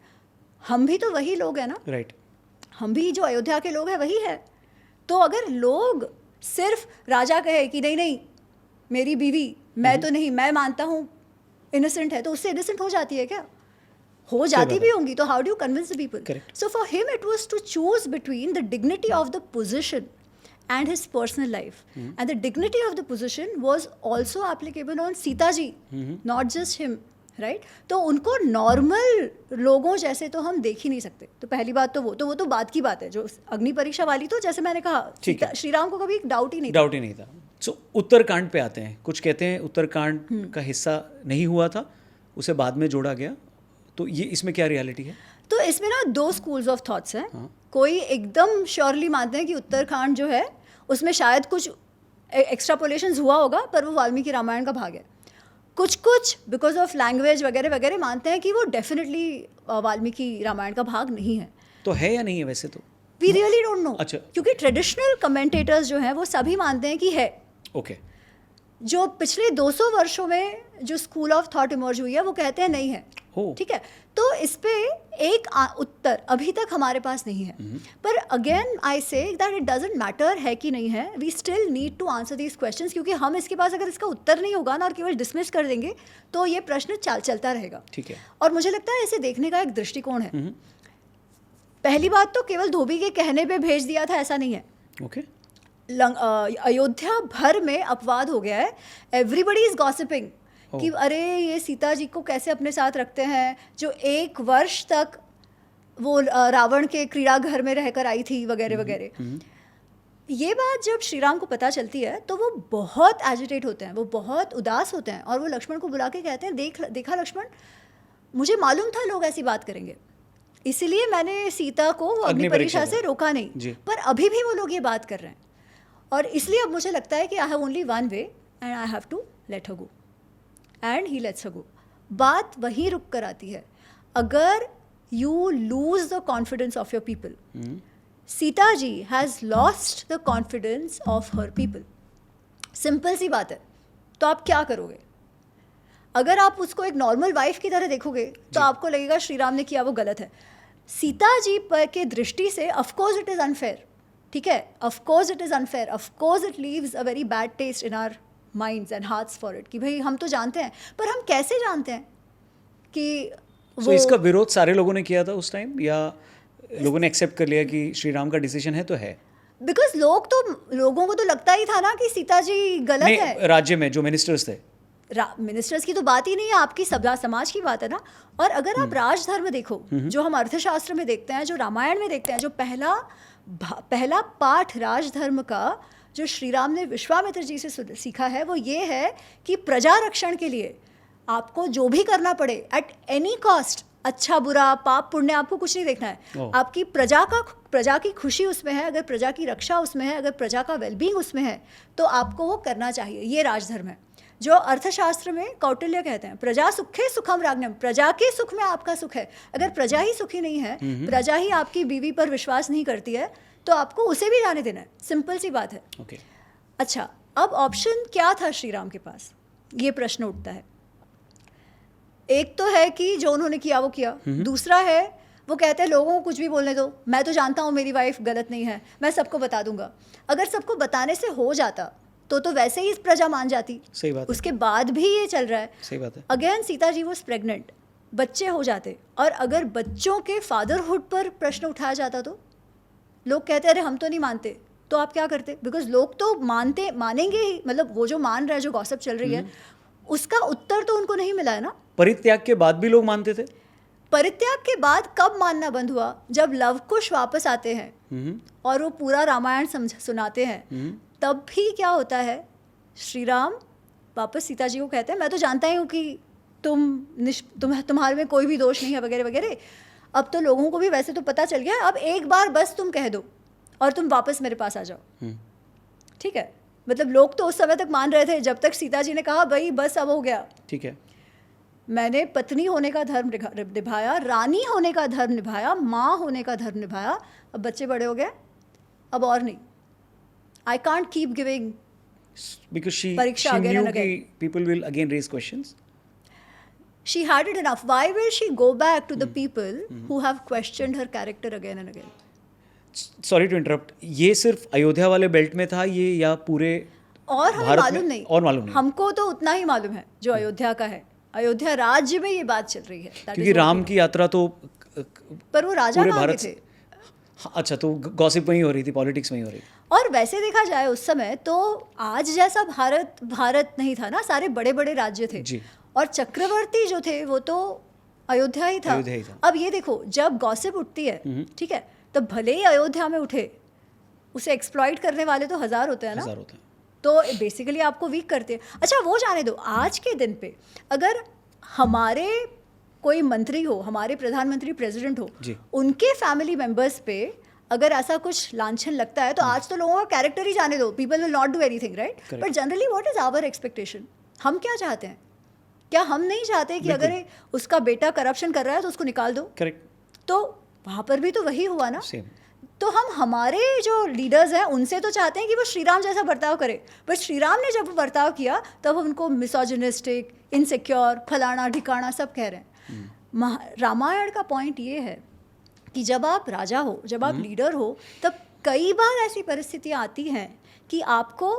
हम भी तो वही लोग हैं ना, राइट। हम भी जो अयोध्या के लोग हैं वही है। तो अगर लोग सिर्फ राजा कहे कि नहीं नहीं मेरी बीवी, मैं तो नहीं, मैं मानता हूँ इनोसेंट है, तो उससे इनोसेंट हो जाती है क्या? हो जाती भी होंगी, तो how do you convince the people? So for him it was to choose between the dignity of the position and his personal life. And the dignity of the position was also applicable on Sita ji, not just him, right? तो उनको normal लोगों जैसे तो हम देख ही नहीं सकते. तो पहली बात तो वो तो बात की बात है. जो अग्नि परीक्षा वाली तो जैसे मैंने कहा, श्री राम को कभी डाउट ही नहीं था. सो उत्तरकांड पे आते हैं. कुछ कहते हैं उत्तरकांड का हिस्सा नहीं हुआ था, उसे बाद में जोड़ा गया. तो ये इसमें क्या रियलिटी है? तो इसमें ना 2 स्कूल्स ऑफ थॉट्स हैं. कोई एकदम श्योरली मानते हैं कि उत्तरकांड जो है उसमें शायद कुछ एक्स्ट्रापोलेशंस हुआ होगा, पर वो वाल्मीकि रामायण का भाग है. कुछ बिकॉज ऑफ लैंग्वेज वगैरह वगैरह मानते हैं कि वो डेफिनेटली वाल्मीकि रामायण का भाग नहीं है. तो है या नहीं है वैसे? तो वी रियली डोंट नो. अच्छा. क्योंकि ट्रेडिशनल कमेंटेटर्स जो हैं वो सभी मानते हैं कि है. ओके. जो पिछले 200 वर्षों में जो स्कूल ऑफ थॉट इमर्ज हुई है वो कहते हैं नहीं है. ठीक है. तो इस पे एक उत्तर अभी तक हमारे पास नहीं है. पर again I say that it doesn't matter है कि नहीं है. We still need to answer these questions, क्योंकि हम इसके पास अगर इसका उत्तर नहीं होगा ना और केवल डिसमिस कर देंगे तो ये प्रश्न चलता रहेगा. ठीक है. और मुझे लगता है इसे देखने का एक दृष्टिकोण है. पहली बात तो केवल धोबी के कहने पे भेज दिया था ऐसा नहीं है. ओके. अयोध्या भर में अपवाद हो गया है. एवरीबडी इज गॉसिपिंग कि अरे ये सीता जी को कैसे अपने साथ रखते हैं, जो 1 वर्ष तक वो रावण के क्रीड़ा घर में रहकर आई थी वगैरह वगैरह. ये बात जब श्री राम को पता चलती है तो वो बहुत एजिटेट होते हैं, वो बहुत उदास होते हैं और वो लक्ष्मण को बुला के कहते हैं देखा लक्ष्मण, मुझे मालूम था लोग ऐसी बात करेंगे, इसलिए मैंने सीता को अग्नि परीक्षा से रोका नहीं. पर अभी भी वो लोग ये बात कर रहे हैं और इसलिए अब मुझे लगता है कि I have only one way and I have to let her go. And he lets her go. बात वहीं रुक कर आती है. अगर you lose the confidence of your people, Sita ji has lost the confidence of her people. Simple सी बात है. तो आप क्या करोगे? अगर आप उसको एक नॉर्मल वाइफ की तरह देखोगे तो आपको लगेगा श्री राम ने किया वो गलत है. सीता जी पर के दृष्टि से ऑफकोर्स इट इज़ अनफेयर. ठीक है, of course it is unfair, of course it leaves a very bad taste in our minds and hearts for it. कि भाई हम तो जानते हैं, पर हम कैसे जानते हैं कि वो इसका विरोध सारे लोगों ने किया था उस टाइम, या लोगों ने एक्सेप्ट कर लिया कि श्री राम का डिसीजन है तो है? बिकॉज लोगों को तो लगता ही था ना कि सीता जी गलत है. राज्य में जो मिनिस्टर्स थे, मिनिस्टर्स की तो बात ही नहीं है, आपकी समाज की बात है ना. और अगर आप राजधर्म देखो, जो हम अर्थशास्त्र में देखते हैं, जो रामायण में देखते हैं, जो पहला पाठ राजधर्म का जो श्री राम ने विश्वामित्र जी से सीखा है वो ये है कि प्रजा रक्षण के लिए आपको जो भी करना पड़े एट एनी कॉस्ट, अच्छा बुरा पाप पुण्य आपको कुछ नहीं देखना है. आपकी प्रजा की खुशी उसमें है, अगर प्रजा की रक्षा उसमें है, अगर प्रजा का वेलबींग उसमें है तो आपको वो करना चाहिए. ये राजधर्म है. जो अर्थशास्त्र में कौटिल्य कहते हैं प्रजा सुखे सुखम राज्ञम, प्रजा के सुख में आपका सुख है. अगर प्रजा ही सुखी नहीं है, प्रजा ही आपकी बीवी पर विश्वास नहीं करती है, तो आपको उसे भी जाने देना है. सिंपल सी बात है. अच्छा, अब ऑप्शन क्या था श्री राम के पास, ये प्रश्न उठता है. एक तो है कि जो उन्होंने किया वो किया. दूसरा है वो कहते हैं लोगों को कुछ भी बोलने दो, मैं तो जानता हूँ मेरी वाइफ गलत नहीं है, मैं सबको बता दूंगा. अगर सबको बताने से हो जाता तो वैसे ही प्रजा मान जाती. सही बात है. उसके बाद भी ये चल रहा है. सही बात है. Again Sita ji was pregnant, बच्चे हो जाते, और अगर बच्चों के फादरहुड पर प्रश्न उठाया जाता तो लोग कहते अरे हम तो नहीं मानते, तो आप क्या करते? बिकॉज लोग तो मानेंगे ही. मतलब वो जो मान रहा है, जो गॉसिप चल रही है, उसका उत्तर तो उनको नहीं मिला है ना. परित्याग के बाद भी लोग मानते थे. परित्याग के बाद कब मानना बंद हुआ? जब लवकुश वापस आते हैं और वो पूरा रामायण सुनाते हैं, तब भी क्या होता है, श्री राम वापस सीता जी को कहते हैं मैं तो जानता ही हूँ कि तुम्हारे में कोई भी दोष नहीं है वगैरह वगैरह. अब तो लोगों को भी वैसे तो पता चल गया, अब एक बार बस तुम कह दो और तुम वापस मेरे पास आ जाओ. ठीक है. मतलब लोग तो उस समय तक मान रहे थे जब तक सीता जी ने कहा भाई बस अब हो गया. ठीक है. मैंने पत्नी होने का धर्म निभाया, रानी होने का धर्म निभाया, माँ होने का धर्म निभाया, अब बच्चे बड़े हो गए, अब और नहीं. I can't keep giving because she again knew and again. People will again raise questions. She had it enough. Why will she go back to the people who have questioned her character again and again? Sorry to interrupt. ये सिर्फ अयोध्या वाले belt में था ये, या पूरे और हमें मालूम नहीं. और मालूम नहीं. हमको तो उतना ही मालूम है जो अयोध्या का है. अयोध्या राज्य में ये बात चल रही है. क्योंकि राम की यात्रा तो पर वो राजा कहाँ थे? अच्छा, तो गॉसिप वहीं हो रही थी, पॉलिटिक्स वहीं हो रही. और वैसे देखा जाए उस समय तो आज जैसा भारत नहीं था ना, सारे बड़े बड़े राज्य थे जी। और चक्रवर्ती जो थे वो तो अयोध्या ही था। अयोध्या ही था। अब ये देखो, जब गॉसिप उठती है, ठीक है, तब भले ही अयोध्या में उठे, उसे एक्सप्लॉइट करने वाले तो हजार होते हैं ना, हजार होते हैं। तो बेसिकली आपको वीक करते हैं। अच्छा वो जाने दो, आज के दिन पे अगर हमारे कोई मंत्री हो, हमारे प्रधानमंत्री प्रेसिडेंट हो, जी। उनके फैमिली मेंबर्स पे अगर ऐसा कुछ लांछन लगता है तो आज तो लोगों का कैरेक्टर ही जाने दो, people will not do anything, right? But generally what is our expectation? हम क्या चाहते हैं? क्या हम नहीं चाहते कि अगर उसका बेटा करप्शन कर रहा है तो उसको निकाल दो? करेक्ट। तो वहां पर भी तो वही हुआ ना। सेम। तो हम हमारे जो लीडर्स हैं उनसे तो चाहते हैं कि वो श्री राम जैसा बर्ताव करे, बट श्री राम ने जब बर्ताव किया तब हम उनको मिसोजिनिस्टिक, इनसिक्योर, फलाना ढिकाना सब कह रहे हैं। रामायण का पॉइंट ये है कि जब आप राजा हो, जब आप लीडर हो, तब कई बार ऐसी परिस्थितियाँ आती हैं कि आपको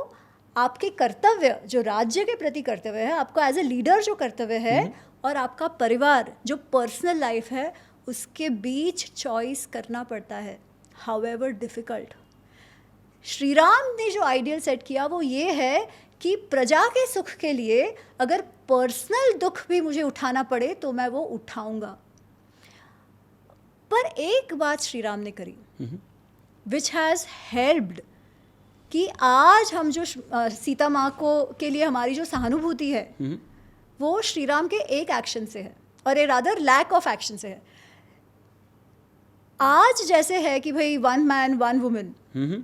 आपके कर्तव्य, जो राज्य के प्रति कर्तव्य है, आपको एज ए लीडर जो कर्तव्य है, और आपका परिवार जो पर्सनल लाइफ है, उसके बीच चॉइस करना पड़ता है, हाउएवर डिफिकल्ट। श्री राम ने जो आइडियल सेट किया वो ये है कि प्रजा के सुख के लिए अगर पर्सनल दुख भी मुझे उठाना पड़े तो मैं वो उठाऊंगा। पर एक बात श्री राम ने करी विच हैज़ हेल्प्ड कि आज हम जो सीता माँ को के लिए हमारी जो सहानुभूति है वो श्री राम के एक एक्शन से है, और ए रादर लैक ऑफ एक्शन से है। आज जैसे है कि भाई one man one women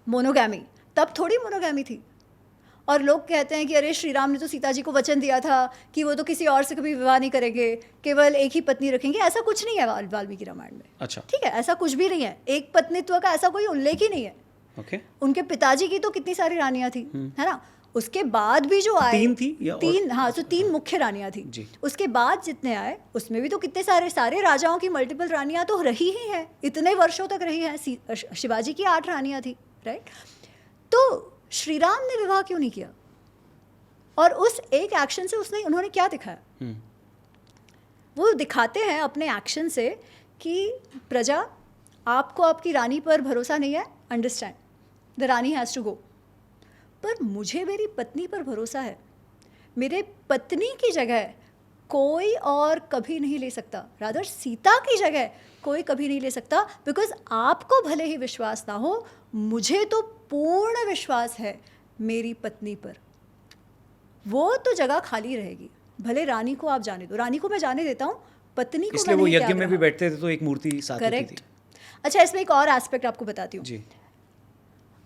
monogamy, तब थोड़ी मोनोगैमी थी। और लोग कहते हैं कि अरे श्री राम ने तो सीता जी को वचन दिया था कि वो तो किसी और से कभी विवाह नहीं करेंगे, केवल एक ही पत्नी रखेंगे। ऐसा कुछ नहीं है वाल्मीकि रामायण में। अच्छा। ठीक है, ऐसा कुछ भी नहीं है, एक पत्नीत्व का ऐसा कोई उल्लेख ही नहीं है। ओके। उनके पिताजी की तो कितनी सारी रानियां थी, है ना? उसके बाद भी जो आए, तीन थी या तीन, हाँ, तो तीन मुख्य रानियां थी जी। उसके बाद जितने आए उसमें भी तो कितने सारे राजाओं की मल्टीपल रानियां तो रही ही हैं, इतने वर्षों तक रही हैं। शिवाजी की 8 रानियां थी, राइट? तो श्री राम ने विवाह क्यों नहीं किया? और उस एक एक्शन से उन्होंने क्या दिखाया? वो दिखाते हैं अपने एक्शन से कि प्रजा, आपको आपकी रानी पर भरोसा नहीं है, understand, the rani has to go, पर मुझे मेरी पत्नी पर भरोसा है। मेरे पत्नी की जगह कोई और कभी नहीं ले सकता, रादर सीता की जगह कोई कभी नहीं ले सकता, बिकॉज आपको भले ही विश्वास ना हो, मुझे तो पूर्ण विश्वास है मेरी पत्नी पर। वो तो जगह खाली रहेगी, भले रानी को आप जाने दो। रानी को मैं जाने देता हूँ, पत्नी को इसलिए वो यज्ञ में भी बैठते थे तो एक मूर्ति साथ होती थी। अच्छा, इसमें एक और एस्पेक्ट आपको बताती हूँ जी।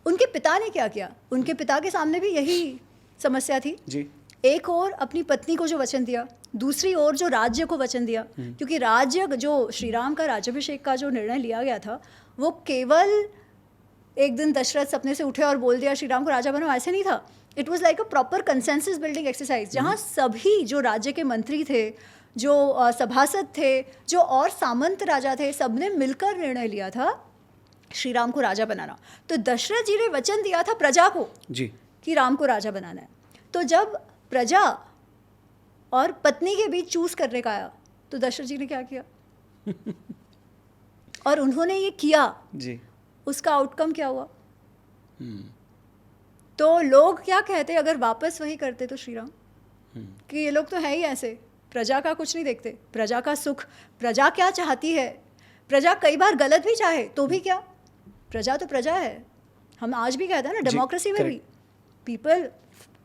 उनके पिता ने क्या किया। उनके पिता के सामने भी यही समस्या थी जी। एक और अपनी पत्नी को जो वचन दिया, दूसरी ओर जो राज्य को वचन दिया, क्योंकि राज्य, जो श्री राम का राज्याभिषेक का जो निर्णय लिया गया था, वो केवल एक दिन दशरथ सपने से उठे और बोल दिया श्री राम को राजा बनाओ, ऐसे नहीं था। It was like a proper consensus building exercise, जहाँ सभी जो राज्य के मंत्री थे, जो सभासद थे, जो और सामंत राजा थे, सबने मिलकर निर्णय लिया था श्री राम को राजा बनाना। तो दशरथ जी ने वचन दिया था प्रजा को जी कि राम को राजा बनाना है। तो जब प्रजा और पत्नी के बीच चूज करने का आया तो दशरथ जी ने क्या किया? और उन्होंने ये किया जी। उसका आउटकम क्या हुआ? तो लोग क्या कहते अगर वापस वही करते तो श्री राम, कि ये लोग तो है ही ऐसे, प्रजा का कुछ नहीं देखते, प्रजा का सुख, प्रजा क्या चाहती है, प्रजा कई बार गलत भी चाहे तो भी क्या, प्रजा तो प्रजा है। हम आज भी कहते हैं ना डेमोक्रेसी में भी, people,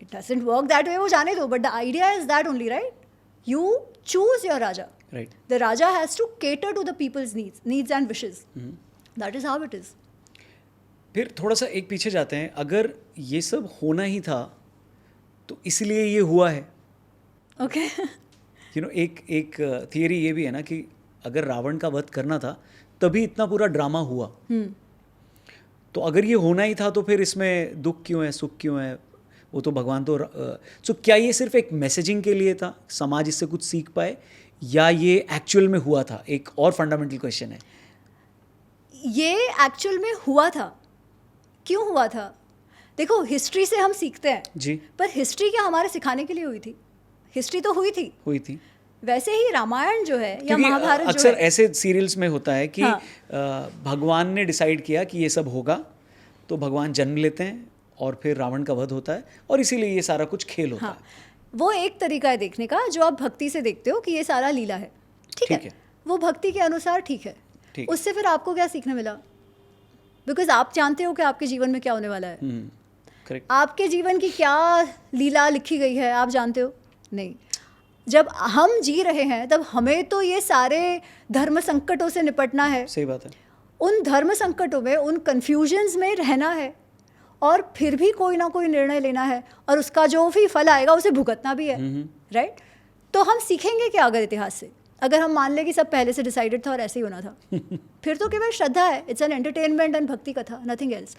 it doesn't work that way, वो जाने दो, but the idea is that only, right? You choose your raja, right? The raja has to cater to the people's needs and wishes, that is how it is. फिर थोड़ा सा एक पीछे जाते हैं, अगर ये सब होना ही था तो इसलिए ये हुआ है। ओके। यू नो, एक थियरी ये भी है ना कि अगर रावण का वध करना था तभी इतना पूरा ड्रामा हुआ, तो अगर ये होना ही था तो फिर इसमें दुख क्यों है, सुख क्यों है? वो तो भगवान तो सो क्या ये सिर्फ एक मैसेजिंग के लिए था, समाज इससे कुछ सीख पाए, या ये एक्चुअल में हुआ था? एक और फंडामेंटल क्वेश्चन है, ये एक्चुअल में हुआ था। क्यों हुआ था? देखो, हिस्ट्री से हम सीखते हैं जी, पर हिस्ट्री क्या हमारे सिखाने के लिए हुई थी? हिस्ट्री तो हुई थी। वैसे ही रामायण जो है या महाभारत जो है, अक्सर ऐसे सीरियल्स में होता है कि हाँ। भगवान ने डिसाइड किया कि ये सब होगा तो भगवान जन्म लेते हैं और फिर रावण का वध होता है और इसीलिए ये सारा कुछ खेल होता हाँ, वो एक तरीका है देखने का जो आप भक्ति से देखते हो कि ये सारा लीला है। ठीक ठीक है, है। वो भक्ति के अनुसार ठीक है। ठीक। उससे फिर आपको क्या सीखने मिला? बिकॉज आप जानते हो कि आपके जीवन में क्या होने वाला है। करेक्ट। आपके जीवन की क्या लीला लिखी गई है आप जानते हो? नहीं। जब हम जी रहे हैं तब हमें तो ये सारे धर्म संकटों से निपटना है, सही बात है। उन धर्म संकटों में, उन कन्फ्यूजन्स में रहना है और फिर भी कोई ना कोई निर्णय लेना है और उसका जो भी फल आएगा उसे भुगतना भी है, राइट? तो हम सीखेंगे क्या अगर इतिहास से? अगर हम मान लें कि सब पहले से डिसाइडेड था और ऐसे ही होना था, फिर तो केवल श्रद्धा है, इट्स एन एंटरटेनमेंट एंड भक्ति कथा, नथिंग एल्स।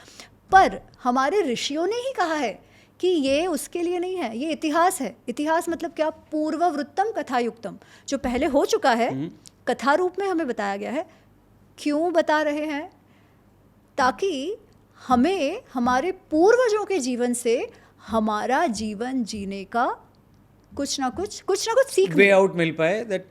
पर हमारे ऋषियों ने ही कहा है कि ये उसके लिए नहीं है, ये इतिहास है। इतिहास मतलब क्या? पूर्ववृत्तम कथायुक्तम, जो पहले हो चुका है कथा रूप में हमें बताया गया है। क्यों बता रहे हैं? ताकि हमें हमारे पूर्वजों के जीवन से हमारा जीवन जीने का कुछ ना कुछ सीख वे आउट मिल पाए, that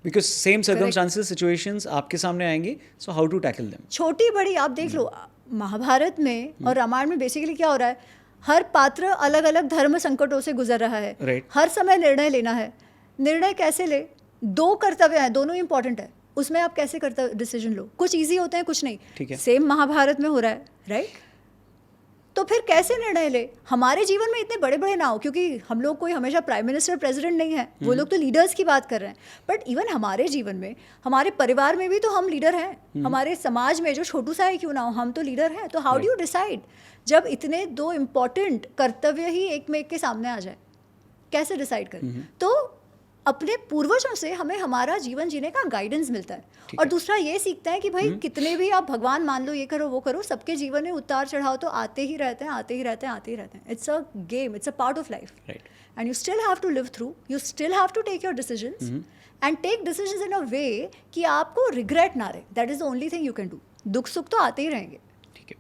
because same circumstances, situations आपके सामने आएंगे, so how to tackle them. छोटी बड़ी आप देख लो, महाभारत में और रामायण में बेसिकली क्या हो रहा है? हर पात्र अलग अलग धर्म संकटों से गुजर रहा है। Right. हर समय निर्णय लेना है। निर्णय कैसे ले? दो कर्तव्य हैं, दोनों इंपॉर्टेंट है, उसमें आप कैसे डिसीजन लो। कुछ इजी होते हैं, कुछ नहीं। ठीक है। सेम महाभारत में हो रहा है, राइट? तो फिर कैसे निर्णय ले? हमारे जीवन में इतने बड़े बड़े ना हो, क्योंकि हम लोग कोई हमेशा प्राइम मिनिस्टर प्रेसिडेंट नहीं है, वो लोग तो लीडर्स की बात कर रहे हैं। बट इवन हमारे जीवन में, हमारे परिवार में भी तो हम लीडर हैं। हमारे समाज में जो छोटू सा है क्यों ना हो, हम तो लीडर हैं। तो हाउ डू यू डिसाइड जब इतने दो इम्पॉर्टेंट कर्तव्य ही एक में एक के सामने आ जाए? कैसे डिसाइड करें? तो अपने पूर्वजों से हमें हमारा जीवन जीने का गाइडेंस मिलता है। और दूसरा ये सीखते हैं कि भाई कितने भी आप भगवान मान लो, ये करो वो करो, सबके जीवन में उतार चढ़ाव तो आते ही रहते हैं, आते ही रहते हैं, आते ही रहते हैं। It's a game, it's a part of life, and you still have to live through, you still have to take your decisions and take decisions in a way कि आपको रिग्रेट ना रहे। That is the only thing you can do. दुख सुख तो आते ही रहेंगे। ठीक है।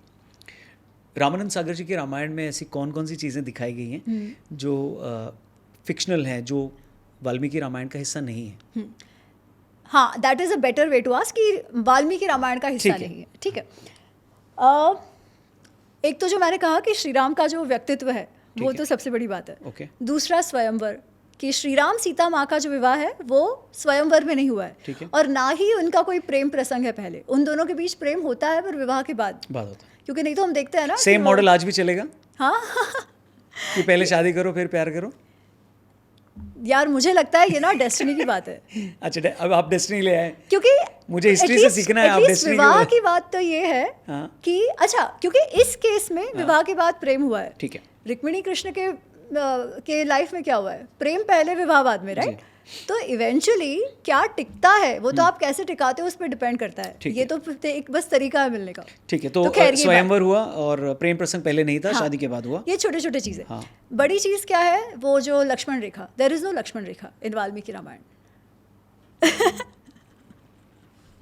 रामानंद सागर जी के रामायण में ऐसी कौन कौन सी चीज़ें दिखाई गई हैं जो फिक्शनल हैं, जो वाल्मीकि रामायण का हिस्सा नहीं है? हाँ, that is a better way to ask कि वाल्मीकि रामायण का हिस्सा नहीं है। ठीक है। एक तो जो मैंने कहा कि श्री राम का जो व्यक्तित्व है वो तो सबसे बड़ी बात है। Okay. दूसरा स्वयंवर, कि श्री राम सीता माँ का जो विवाह है वो स्वयंवर में नहीं हुआ है, और ना ही उनका कोई प्रेम प्रसंग है पहले। उन दोनों के बीच प्रेम होता है पर विवाह के बाद होता है, क्योंकि नहीं तो हम देखते हैं ना सेम मॉडल आज भी चलेगा। हाँ कि पहले शादी करो फिर प्यार करो। यार मुझे लगता है ये ना डेस्टिनी की बात है। अच्छा, अब आप डेस्टिनी ले आए, क्योंकि मुझे हिस्ट्री से सीखना है। आप डेस्टिनी विवाह की बात तो ये है हाँ। कि अच्छा, क्योंकि इस केस में विवाह के बाद प्रेम हुआ है। ठीक है। रुक्मिणी कृष्ण के लाइफ में क्या हुआ है? प्रेम पहले विवाह बाद में, राइट? तो इवेंचुअली क्या टिकता है वो तो आप कैसे टिकाते हो उस पर डिपेंड करता है। ये तो एक बस तरीका है मिलने का। ठीक है। तो स्वयंवर हुआ और प्रेम प्रसंग पहले नहीं था, शादी के बाद हुआ। ये छोटे छोटे चीजें। बड़ी चीज क्या है? वो जो लक्ष्मण रेखा, देयर इज नो लक्ष्मण रेखा इन वाल्मीकि रामायण।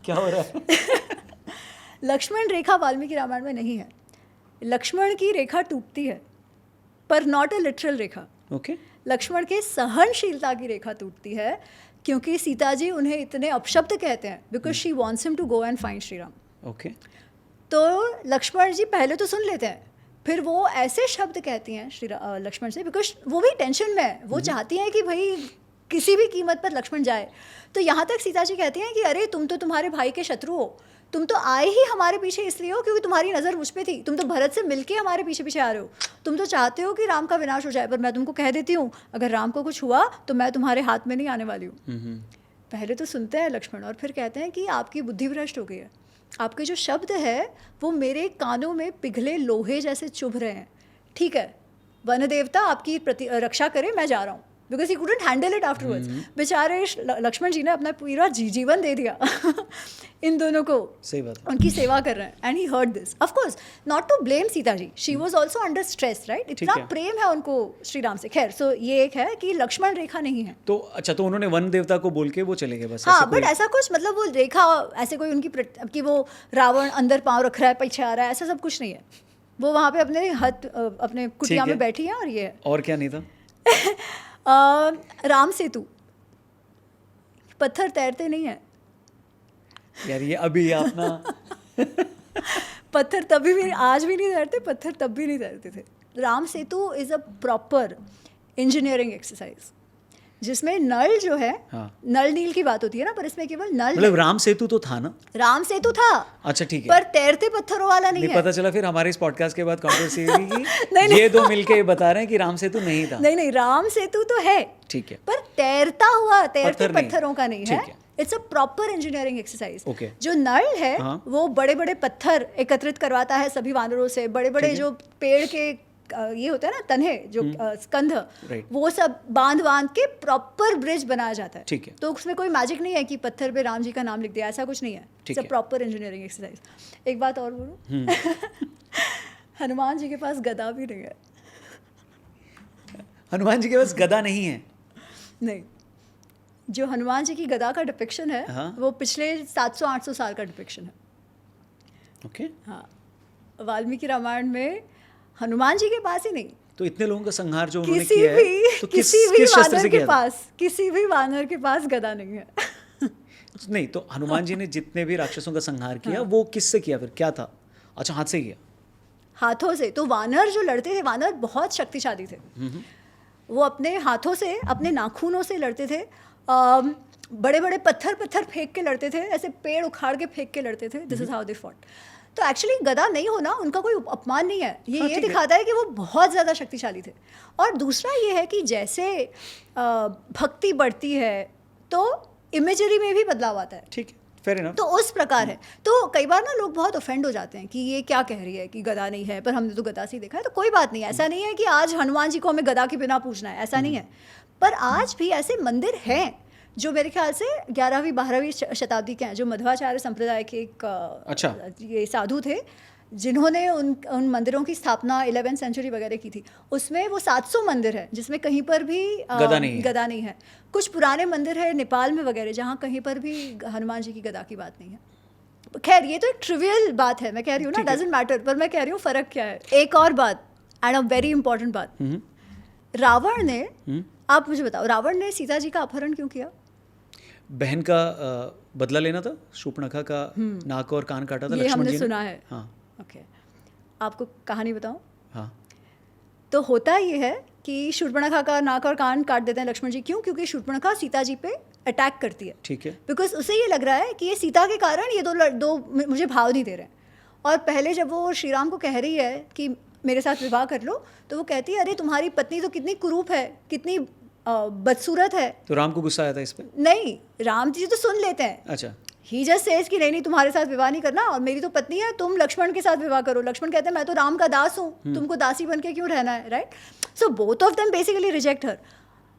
क्या हो रहा है? लक्ष्मण रेखा वाल्मीकि रामायण में नहीं है। लक्ष्मण की रेखा टूटती है पर not a literal rekha. Okay. Lakshman के सहनशीलता की रेखा टूटती है क्योंकि सीता जी उन्हें इतने अपशब्द कहते हैं because she wants him to go and find Shri Ram. Okay. तो लक्ष्मण जी पहले तो सुन लेते हैं, फिर वो ऐसे शब्द कहती हैं लक्ष्मण से, बिकॉज वो भी टेंशन में है। वो चाहती हैं कि भाई किसी भी कीमत पर लक्ष्मण जाए। तो यहाँ तक सीता जी कहती हैं कि अरे तुम तो तुम्हारे भाई के शत्रु हो, तुम तो आए ही हमारे पीछे इसलिए हो क्योंकि तुम्हारी नज़र मुझ पे थी। तुम तो भरत से मिलके हमारे पीछे पीछे आ रहे हो। तुम तो चाहते हो कि राम का विनाश हो जाए, पर मैं तुमको कह देती हूँ अगर राम को कुछ हुआ तो मैं तुम्हारे हाथ में नहीं आने वाली हूँ। पहले तो सुनते हैं लक्ष्मण और फिर कहते हैं कि आपकी बुद्धि भ्रष्ट हो गई है। आपके जो शब्द है वो मेरे कानों में पिघले लोहे जैसे चुभ रहे हैं। ठीक है, वन देवता आपकी रक्षा करे, मैं जा रहा हूँ। Because he couldn't handle it afterwards. बेचारे लक्ष्मण जी ने अपना पूरा जीवन दे दिया इन दोनों को। सही बात है। उनकी सेवा कर रहे हैं and he heard this. Of course not to blame Sita ji, she was also under stress, right? इतना प्रेम है उनको श्री राम से। खैर, सो ये एक है कि लक्ष्मण रेखा नहीं है। तो अच्छा, तो उन्होंने वन देवता को बोल के वो चले गए बस? हाँ, बट ऐसा कुछ मतलब वो रेखा ऐसे कोई उनकी कि वो रावण अंदर पाँव रख रहा है, पीछे आ रहा है, ऐसा सब कुछ नहीं है। वो वहाँ पे अपने कुटिया में बैठी है और ये है। और क्या नहीं था? राम सेतु, पत्थर तैरते नहीं है यार। ये अभी आप ना पत्थर तभी भी आज भी नहीं तैरते, पत्थर तब भी नहीं तैरते थे। Ram Setu is a proper engineering exercise जिसमें नल जो है, हाँ। नल नील की बात होती है ना, पर इसमें केवल नल मतलब राम सेतु तो था ना? राम सेतु था, अच्छा ठीक है। पर तैरते पत्थरों वाला नहीं है। पता चला फिर हमारे इस पॉडकास्ट के बाद कंट्रोवर्सी हुई कि नहीं। ये दो मिलके बता रहे हैं कि राम सेतु नहीं था। नहीं, राम सेतु तो है, ठीक है, पर तैरता हुआ, तैरते पत्थर नहीं। पत्थरों का नहीं है। ठीक है। It's a proper engineering exercise. Okay. जो नल है हाँ। वो बड़े बड़े पत्थर एकत्रित करवाता है सभी वानरों से, बड़े बड़े ठीक है। जो पेड़ के ये होता है ना तन्हे, जो स्कंध, Right. वो सब बांध बांध के प्रॉपर ब्रिज बनाया जाता है। ठीक है। तो उसमें कोई मैजिक नहीं है कि पत्थर पे राम जी का नाम लिख दिया, ऐसा कुछ नहीं है। ठीक इट्स अ है। Proper engineering exercise. एक बात और बोलूं, हनुमान जी के पास गदा भी नहीं है। हनुमान जी के पास गदा नहीं है? नहीं, जो हनुमान जी की गदा का डिपिक्शन है, हाँ। वो पिछले 700-800 साल का डिपिक्शन है। ओके। हाँ, वाल्मीकि रामायण में हनुमान जी के पास ही नहीं, तो इतने लोगों का संहार जो उन्होंने किसी किया है, भी तो किसी भी किस शस्त्र वानर से के किया था? पास, किसी भी वानर के पास गदा नहीं है। नहीं, तो हनुमान जी ने जितने भी राक्षसों का संहार किया हाँ। वो किससे किया फिर? क्या था? अच्छा, हाथ से किया। हाथों से। तो वानर जो लड़ते थे, वानर बहुत शक्तिशाली थे। वो अपने हाथों से, अपने नाखूनों से लड़ते थे। बड़े बड़े पत्थर फेंक के लड़ते थे, ऐसे पेड़ उखाड़ के फेंक के लड़ते थे। This is how they fought. तो एक्चुअली गदा नहीं होना उनका कोई अपमान नहीं है, हाँ, ये ठीक है। दिखाता है कि वो बहुत ज़्यादा शक्तिशाली थे। और दूसरा ये है कि जैसे भक्ति बढ़ती है तो इमेजरी में भी बदलाव आता है। ठीक है, फेयर इनफ। तो उस प्रकार है। तो कई बार ना लोग बहुत ऑफेंड हो जाते हैं कि ये क्या कह रही है कि गदा नहीं है, पर हमने तो गदा से ही देखा है। तो कोई बात नहीं है, ऐसा नहीं है कि आज हनुमान जी को हमें गदा के बिना पूछना है, ऐसा नहीं है। पर आज भी ऐसे मंदिर हैं जो मेरे ख्याल से 11वीं 12वीं शताब्दी के हैं, जो मध्वाचार्य संप्रदाय के एक अच्छा। ये साधु थे जिन्होंने उन मंदिरों की स्थापना 11th सेंचुरी वगैरह की थी। उसमें वो 700 मंदिर है जिसमें कहीं पर भी गदा नहीं है। कुछ पुराने मंदिर है नेपाल में वगैरह जहाँ कहीं पर भी हनुमान जी की गदा की बात नहीं है। खैर, ये तो एक ट्रिवियल बात है, मैं कह रही हूँ ना, डजंट मैटर, पर मैं कह रही हूँ फ़र्क क्या है। एक और बात, एंड अ वेरी इंपॉर्टेंट बात, रावण ने, आप मुझे बताओ, रावण ने सीता जी का अपहरण क्यों किया? बहन का बदला लेना था, शूर्पणखा का नाक और कान काटा था ये लक्ष्मण हमने जी ने। सुना है। हाँ ओके, आपको कहानी बताऊं? हाँ। तो होता ये है कि शूर्पणखा का नाक और कान काट देते हैं लक्ष्मण जी। क्यों? क्योंकि शूर्पणखा सीता जी पे अटैक करती है। ठीक है। बिकॉज उसे ये लग रहा है कि ये सीता के कारण ये दो मुझे भाव नहीं दे रहे हैं। और पहले जब वो श्री राम को कह रही है कि मेरे साथ विवाह कर लो, तो वो कहती है अरे तुम्हारी पत्नी तो कितनी कुरूप है, कितनी बदसूरत है। तो राम को गुस्सा आया था इस पे? नहीं, राम जी तो सुन लेते हैं। अच्छा। ही जस्ट सेज कि नहीं तुम्हारे साथ विवाह नहीं करना, और मेरी तो पत्नी है, तुम लक्ष्मण के साथ विवाह करो। लक्ष्मण कहते हैं मैं तो राम का दास हूँ, तुमको दासी बन के क्यों रहना है, right? So both of them basically reject her.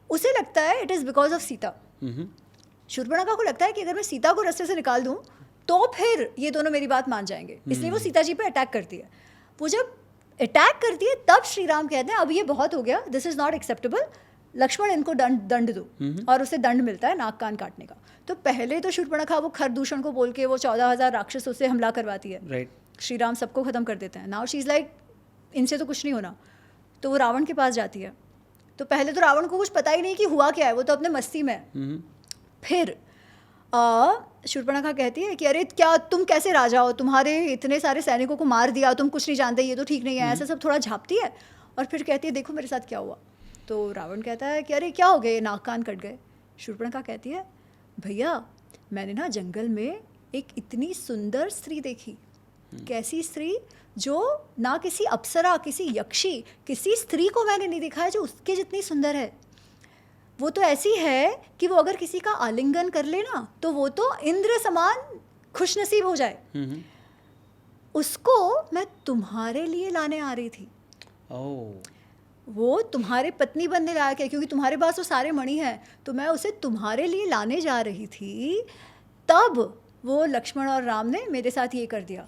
उसे लगता है it is because of Sita. Shurpanakha को लगता है कि अगर मैं सीता को रास्ते से निकाल दूँ तो फिर ये दोनों मेरी बात मान जाएंगे, इसलिए वो सीता जी पे अटैक करती है। वो जब अटैक करती है तब श्री राम कहते हैं अब ये बहुत हो गया, this is not acceptable, Lakshman इनको दंड दो। और उसे दंड मिलता है नाक कान काटने का। तो पहले तो शूर्पणखा वो खरदूषण को बोल के वो 14,000 राक्षसों से हमला करवाती है। राइट। श्री राम सबको ख़त्म कर देते हैं। नाउ शी इज़ लाइक इनसे तो कुछ नहीं होना। तो वो रावण के पास जाती है। तो पहले तो रावण को कुछ पता ही नहीं कि हुआ क्या है, वो तो अपने मस्ती में है। फिर शूर्पणखा कहती है कि अरे क्या तुम कैसे राजा हो, तुम्हारे इतने सारे सैनिकों को मार दिया, तुम कुछ नहीं जानते, ये तो ठीक नहीं है, ऐसा सब थोड़ा झापती है। और फिर कहती है देखो मेरे साथ क्या हुआ। तो रावण कहता है कि अरे क्या हो गए, नाक कान कट गए। शूर्पणखा कहती है भैया मैंने ना जंगल में एक इतनी सुंदर स्त्री देखी। कैसी स्त्री? जो ना किसी अप्सरा, किसी यक्षी, किसी स्त्री को मैंने नहीं देखा है जो उसके जितनी सुंदर है। वो तो ऐसी है कि वो अगर किसी का आलिंगन कर ले ना तो वो तो इंद्र समान खुशनसीब हो जाए। उसको मैं तुम्हारे लिए लाने आ रही थी। वो तुम्हारे पत्नी बनने लायक है क्योंकि तुम्हारे पास वो सारे मणि हैं, तो मैं उसे तुम्हारे लिए लाने जा रही थी। तब वो लक्ष्मण और राम ने मेरे साथ ये कर दिया।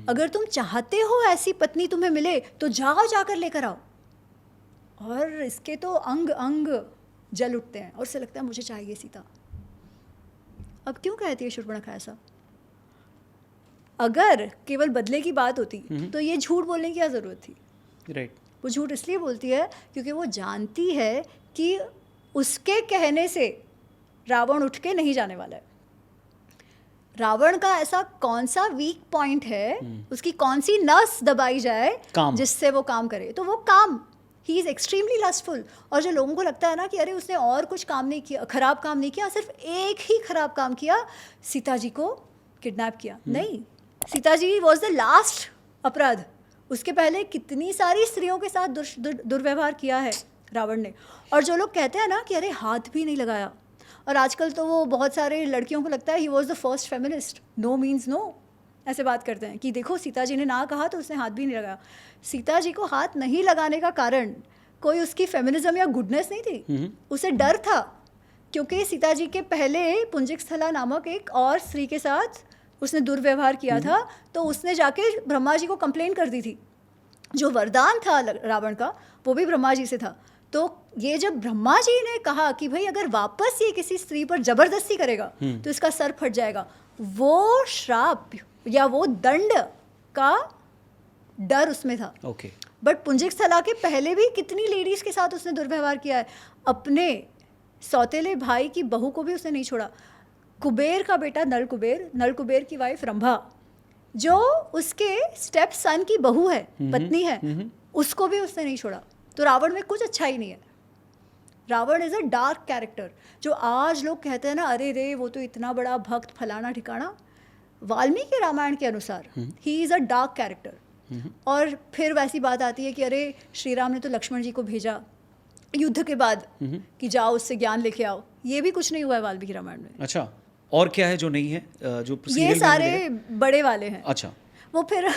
अगर तुम चाहते हो ऐसी पत्नी तुम्हें मिले तो जाओ, जाकर लेकर आओ। और इसके तो अंग अंग जल उठते हैं और उसे लगता है मुझे चाहिए सीता। अब क्यों कहती है शूर्पणखा ऐसा? अगर केवल बदले की बात होती तो ये झूठ बोलने की क्या ज़रूरत थी? राइट। वो झूठ इसलिए बोलती है क्योंकि वो जानती है कि उसके कहने से रावण उठ के नहीं जाने वाला है। रावण का ऐसा कौन सा वीक पॉइंट है, उसकी कौन सी नस दबाई जाए काम। जिससे वो काम करे, तो वो काम, ही इज़ एक्सट्रीमली लस्टफुल। और जो लोगों को लगता है ना कि अरे उसने और कुछ काम नहीं किया, खराब काम नहीं किया, सिर्फ एक ही खराब काम किया, सीता जी को किडनैप किया। नहीं, Sita ji was the last अपराध। उसके पहले कितनी सारी स्त्रियों के साथ दुर्व्यवहार किया है रावण ने। और जो लोग कहते हैं ना कि अरे हाथ भी नहीं लगाया, और आजकल तो वो बहुत सारे लड़कियों को लगता है he was the first feminist, no means no, ऐसे बात करते हैं कि देखो सीता जी ने ना कहा तो उसने हाथ भी नहीं लगाया। सीता जी को हाथ नहीं लगाने का कारण कोई उसकी फेमिनिज्म या गुडनेस नहीं थी, उसे डर था, क्योंकि सीता जी के पहले पुंजिकस्थला नामक एक और स्त्री के साथ उसने दुर्व्यवहार किया था, तो उसने जाके ब्रह्मा जी को कंप्लेन कर दी थी। जो वरदान था रावण का वो भी ब्रह्मा जी से था। तो ये जब ब्रह्मा जी ने कहा कि भाई अगर वापस ये किसी स्त्री पर जबरदस्ती करेगा तो इसका सर फट जाएगा, वो श्राप या वो दंड का डर उसमें था। ओके। बट पुंजिकस्थला के पहले भी कितनी लेडीज के साथ उसने दुर्व्यवहार किया है। अपने सौतेले भाई की बहू को भी उसने नहीं छोड़ा। कुबेर का बेटा नल कुबेर की वाइफ रंभा, जो उसके स्टेप सन की बहू है, पत्नी है, उसको भी उसने नहीं छोड़ा। तो रावण में कुछ अच्छा ही नहीं है। Ravana is a dark character. जो आज लोग कहते हैं ना अरे रे वो तो इतना बड़ा भक्त फलाना ठिकाना, वाल्मीकि रामायण के अनुसार he is a dark character. और फिर वैसी बात आती है कि अरे श्री राम ने तो लक्ष्मण जी को भेजा युद्ध के बाद कि जाओ उससे ज्ञान लेके आओ। ये भी कुछ नहीं हुआ है वाल्मीकि रामायण में। अच्छा, और क्या है जो नहीं है जो ये सारे बड़े वाले हैं। अच्छा, वो फिर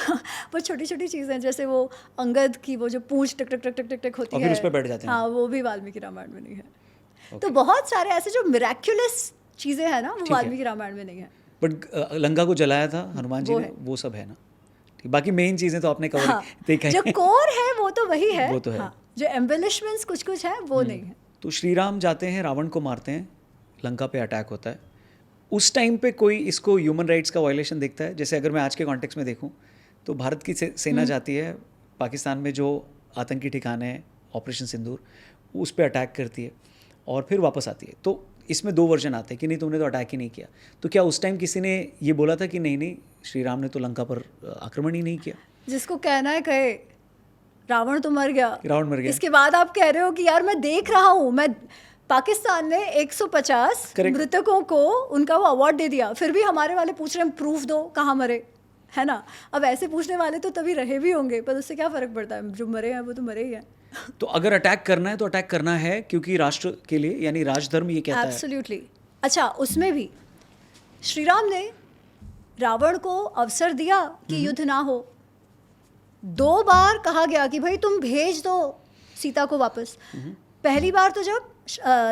वो छोटी छोटी चीज़ें, जैसे वो अंगद की वो जो पूंछ टक टक टक टक टक टक होती है, फिर उस पे बैठ जाते हैं। हाँ, वो भी वाल्मीकि रामायण में नहीं है। तो बहुत सारे ऐसे जो मिराक्युलस चीज़ें हैं ना, वो वाल्मीकि रामायण में नहीं है। बट लंका को जलाया था हनुमान जी ने, वो सब है ना। बाकी मेन चीज़ें तो आपने कवर देखा है। जो कोर है वो तो वही है, वो तो है। हाँ, जो एम्बेलिशमेंट्स कुछ कुछ है वो नहीं है। तो श्री राम जाते हैं, रावण को मारते हैं, लंका पे अटैक होता है। उस टाइम पे कोई इसको ह्यूमन राइट्स का वायलेशन देखता है? जैसे अगर मैं आज के कॉन्टेक्स्ट में देखूं तो भारत की सेना जाती है पाकिस्तान में जो आतंकी ठिकाने हैं, ऑपरेशन सिंदूर, उस पर अटैक करती है और फिर वापस आती है। तो इसमें दो वर्जन आते हैं कि नहीं तुमने तो अटैक ही नहीं किया। तो क्या उस टाइम किसी ने ये बोला था कि नहीं नहीं श्री राम ने तो लंका पर आक्रमण ही नहीं किया? जिसको कहना है कहे, रावण तो मर गया, रावण मर गया। इसके बाद आप कह रहे हो कि यार मैं देख रहा हूँ, मैं पाकिस्तान ने 150 मृतकों को उनका वो अवार्ड दे दिया, फिर भी हमारे वाले पूछ रहे हैं प्रूफ दो कहाँ मरे, है ना। अब ऐसे पूछने वाले तो तभी रहे भी होंगे, पर उससे क्या फ़र्क पड़ता है, जो मरे हैं वो तो मरे ही हैं। तो अगर अटैक करना है तो अटैक करना है, क्योंकि राष्ट्र के लिए, यानी राजधर्म ये कहता है। एब्सोल्युटली। अच्छा, उसमें भी श्री राम ने रावण को अवसर दिया कि युद्ध ना हो। 2 बार कहा गया कि भाई तुम भेज दो सीता को वापस। पहली बार तो जब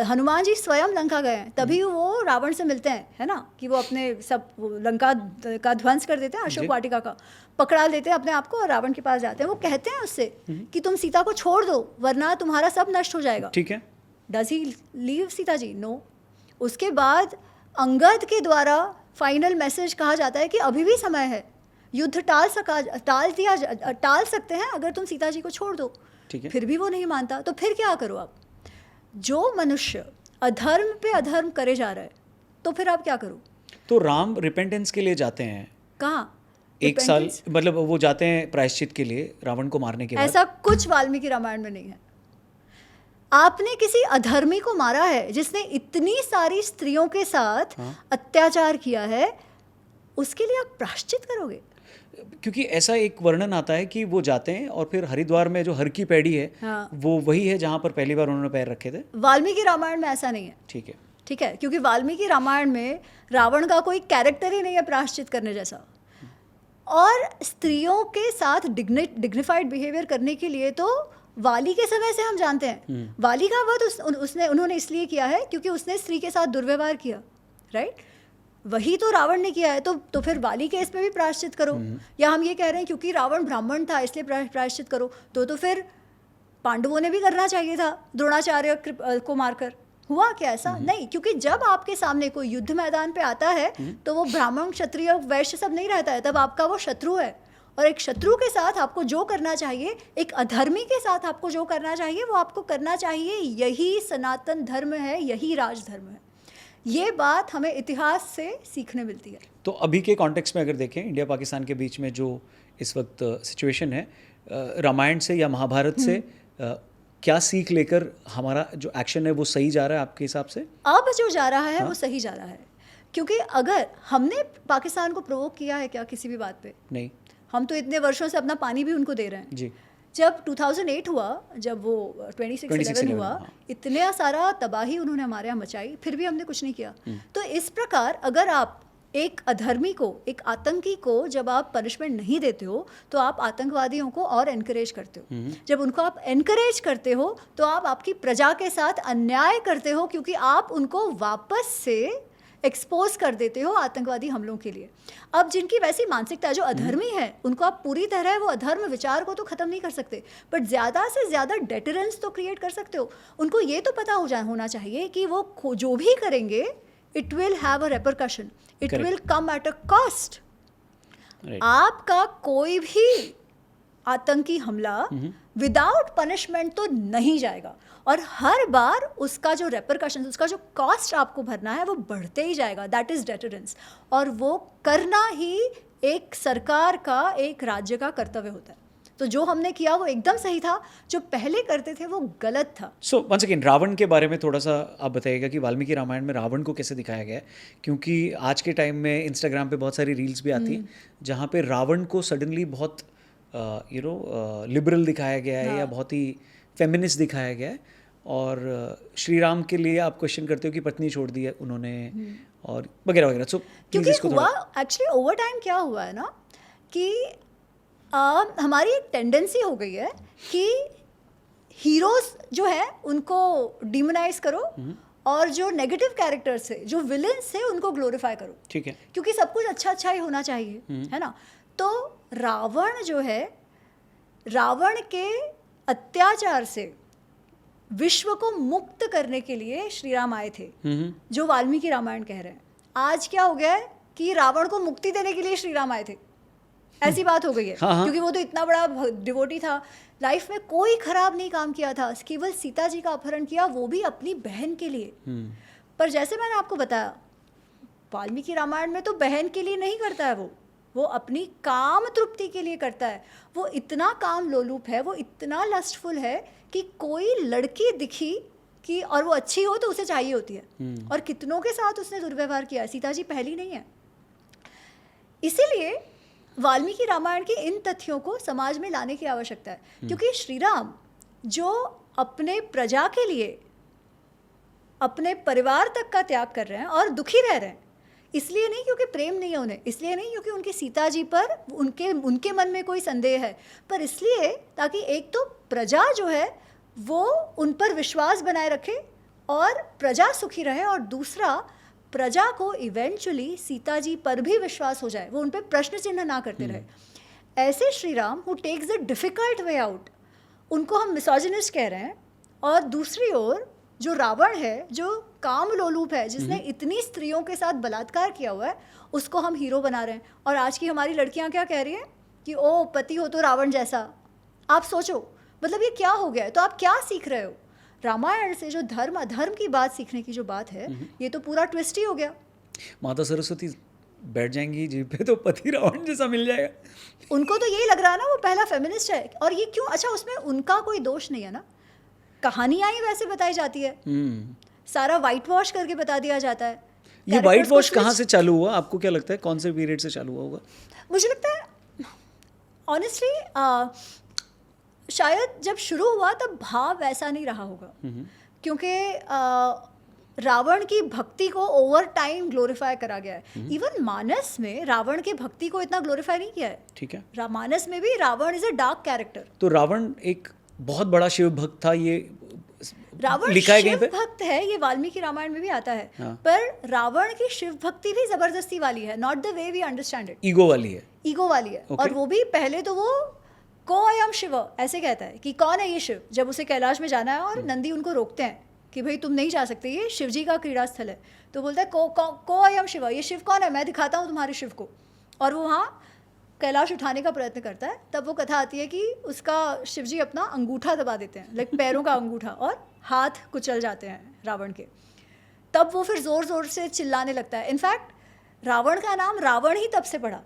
हनुमान जी स्वयं लंका गए हैं तभी वो रावण से मिलते हैं, है ना, कि वो अपने सब लंका का ध्वंस कर देते हैं, अशोक वाटिका का पकड़ा लेते हैं अपने आप को और रावण के पास जाते हैं। वो कहते हैं उससे कि तुम सीता को छोड़ दो वरना तुम्हारा सब नष्ट हो जाएगा। ठीक है। Does he leave Sita ji? No. उसके बाद अंगद के द्वारा फाइनल मैसेज कहा जाता है कि अभी भी समय है, युद्ध टाल सकते हैं अगर तुम सीता जी को छोड़ दो। ठीक है। फिर भी वो नहीं मानता, तो फिर क्या करो आप? जो मनुष्य अधर्म पे अधर्म करे जा रहा है तो फिर आप क्या करो? तो राम रिपेंटेंस के लिए जाते हैं कहाँ? 1 साल, मतलब वो जाते हैं प्रायश्चित के लिए रावण को मारने के बाद। ऐसा कुछ वाल्मीकि रामायण में नहीं है। आपने किसी अधर्मी को मारा है जिसने इतनी सारी स्त्रियों के साथ अत्याचार किया है, उसके लिए आप प्रायश्चित करोगे? क्योंकि ऐसा एक वर्णन आता है कि वो जाते हैं और फिर हरिद्वार में जो हर की पैड़ी है, हाँ। वो वही है जहाँ पर पहली बार उन्होंने पैर रखे थे। वाल्मीकि रामायण में ऐसा नहीं है। ठीक है। ठीक है, क्योंकि वाल्मीकि रामायण में रावण का कोई कैरेक्टर ही नहीं है प्रायश्चित करने जैसा। और स्त्रियों के साथ डिग्निफाइड बिहेवियर करने के लिए तो वाली के समय से हम जानते हैं। वाली का वध उन्होंने इसलिए किया है क्योंकि उसने स्त्री के साथ दुर्व्यवहार किया, राइट? वही तो रावण ने किया है, तो फिर वाली के इस पे भी प्रायश्चित करो। या हम ये कह रहे हैं क्योंकि रावण ब्राह्मण था इसलिए प्रायश्चित करो, तो फिर पांडवों ने भी करना चाहिए था द्रोणाचार्य को मारकर। हुआ क्या ऐसा? नहीं, क्योंकि जब आपके सामने कोई युद्ध मैदान पे आता है तो वो ब्राह्मण क्षत्रिय वैश्य सब नहीं रहता है, तब आपका वो शत्रु है। और एक शत्रु के साथ आपको जो करना चाहिए, एक अधर्मी के साथ आपको जो करना चाहिए वो आपको करना चाहिए। यही सनातन धर्म है, यही राजधर्म है। ये बात हमें इतिहास से सीखने मिलती है। तो अभी के कॉन्टेक्स्ट में अगर देखें, इंडिया पाकिस्तान के बीच में जो इस वक्त सिचुएशन है, रामायण से या महाभारत से क्या सीख लेकर हमारा जो एक्शन है वो सही जा रहा है आपके हिसाब से? अब जो जा रहा है वो सही जा रहा है, क्योंकि अगर हमने पाकिस्तान को प्रोवोक किया है क्या किसी भी बात पे? नहीं। हम तो इतने वर्षों से अपना पानी भी उनको दे रहे हैं। जी। जब 2008 हुआ, जब वो 26/11 हुआ, इतने सारा तबाही उन्होंने हमारे यहाँ मचाई, फिर भी हमने कुछ नहीं किया। तो इस प्रकार अगर आप एक अधर्मी को, एक आतंकी को जब आप पनिशमेंट नहीं देते हो तो आप आतंकवादियों को और एनकरेज करते हो। जब उनको आप एनकरेज करते हो तो आप आपकी प्रजा के साथ अन्याय करते हो, क्योंकि आप उनको वापस से एक्सपोज कर देते हो आतंकवादी हमलों के लिए। अब जिनकी वैसी मानसिकता, जो अधर्मी है, उनको आप पूरी तरह वो अधर्म विचार को तो ख़त्म नहीं कर सकते, बट ज़्यादा से ज़्यादा डेटरेंस तो क्रिएट कर सकते हो। उनको ये तो पता होना चाहिए कि वो जो भी करेंगे it will have a repercussion, it will come at a cost. आपका कोई भी आतंकी हमला विदाउट पनिशमेंट तो नहीं जाएगा, और हर बार उसका जो रेपरकशन, उसका जो कॉस्ट आपको भरना है वो बढ़ते ही जाएगा। दैट इज डेटरेंस, और वो करना ही एक सरकार का, एक राज्य का कर्तव्य होता है। तो जो हमने किया वो एकदम सही था, जो पहले करते थे वो गलत था। सो वंस अगेन, रावण के बारे में थोड़ा सा आप बताइएगा कि वाल्मीकि रामायण में रावण को कैसे दिखाया गया है, क्योंकि आज के टाइम में इंस्टाग्राम पे बहुत सारी रील्स भी आती हैं जहाँ पे रावण को सडनली बहुत लिबरल दिखाया गया है, या बहुत ही फेमिनिस्ट दिखाया गया है, और श्री राम के लिए आप क्वेश्चन करते हो कि पत्नी छोड़ दी है उन्होंने, और वगैरह वगैरह। सो क्योंकि हुआ एक्चुअली ओवर टाइम क्या हुआ है ना, कि हमारी एक टेंडेंसी हो गई है कि हीरोज जो है उनको डिमोनाइज करो, और जो नेगेटिव कैरेक्टर्स है, जो विलेंस है, उनको ग्लोरीफाई करो। ठीक है, क्योंकि सब कुछ अच्छा अच्छा ही होना चाहिए, है ना। तो रावण जो है, रावण के अत्याचार से विश्व को मुक्त करने के लिए श्री राम आए थे, जो वाल्मीकि रामायण कह रहे हैं। आज क्या हो गया है कि रावण को मुक्ति देने के लिए श्री राम आए थे, ऐसी बात हो गई है। क्योंकि वो तो इतना बड़ा डिवोटी था, लाइफ में कोई खराब नहीं काम किया था, केवल सीता जी का अपहरण किया, वो भी अपनी बहन के लिए। पर जैसे मैंने आपको बताया, वाल्मीकि रामायण में तो बहन के लिए नहीं करता है, वो अपनी काम तृप्ति के लिए करता है। वो इतना काम लोलुप है, वो इतना लस्टफुल है कि कोई लड़की दिखी कि और वो अच्छी हो तो उसे चाहिए होती है, और कितनों के साथ उसने दुर्व्यवहार किया। सीता जी पहली नहीं है। इसीलिए वाल्मीकि रामायण के इन तथ्यों को समाज में लाने की आवश्यकता है, क्योंकि श्री राम जो अपने प्रजा के लिए अपने परिवार तक का त्याग कर रहे हैं और दुखी रह रहे हैं, इसलिए नहीं क्योंकि प्रेम नहीं है उन्हें, इसलिए नहीं क्योंकि उनकी सीता जी पर उनके मन में कोई संदेह है, पर इसलिए ताकि एक तो प्रजा जो है वो उन पर विश्वास बनाए रखे और प्रजा सुखी रहे, और दूसरा प्रजा को इवेंचुअली सीता जी पर भी विश्वास हो जाए, वो उन पर प्रश्न चिन्ह ना करते रहे। ऐसे Shri Ram who takes the difficult way out, उनको हम मिसोजिनिस्ट कह रहे हैं। और दूसरी ओर जो रावण है, जो काम लोलूप है, जिसने इतनी स्त्रियों के साथ बलात्कार किया हुआ है, उसको हम हीरो बना रहे हैं। और आज की हमारी लड़कियां क्या कह रही हैं कि ओ पति हो तो रावण जैसा। आप सोचो, मतलब ये क्या हो गया है? तो आप क्या सीख रहे हो? रामायण से जो धर्म अधर्म की बात सीखने की जो बात है, ये तो पूरा ट्विस्ट ही हो गया। माता सरस्वती बैठ जाएंगी जी पे तो पति रावण जैसा मिल जाएगा। उनको तो यही लग रहा है ना, वो पहला फेमिनिस्ट है। और ये क्यों? अच्छा, उसमें उनका कोई दोष नहीं है ना, कहानियां ही वैसे बताई जाती है, सारा वाइट वॉश करके बता दिया जाता है। ये वाइट वॉश कहाँ से चालू हुआ? आपको क्या लगता है कौन से पीरियड से चालू हुआ होगा? मुझे लगता है ऑनेस्टली शायद जब शुरू हुआ तब भाव वैसा नहीं रहा होगा, क्योंकि रावण की भक्ति को ओवर टाइम ग्लोरीफाई करा गया है। इवन मानस में रावण की भक्ति को इतना ग्लोरीफाई नहीं किया है। ठीक है, मानस में भी Ravana is a dark character. तो रावण एक बहुत बड़ा शिव भक्त था, ये रावण शिव भक्त है, ये वाल्मीकि रामायण में भी आता है। पर रावण की शिव भक्ति भी जबरदस्ती वाली है, not the way we understand it. Ego वाली है, ईगो वाली है। और वो भी पहले तो वो को अयम शिव ऐसे कहता है कि कौन है ये शिव, जब उसे कैलाश में जाना है और नंदी उनको रोकते हैं कि भाई तुम नहीं जा सकते, ये शिव जी का क्रीड़ा स्थल है। तो बोलता है को अयम शिव, ये शिव कौन है, मैं दिखाता हूँ तुम्हारे शिव को। और वो वहाँ कैलाश उठाने का प्रयत्न करता है। तब वो कथा आती है कि उसका शिवजी अपना अंगूठा दबा देते हैं, लाइक पैरों का अंगूठा, और हाथ कुचल जाते हैं रावण के। तब वो फिर जोर जोर से चिल्लाने लगता है. इनफैक्ट रावण का नाम रावण ही तब से पड़ा.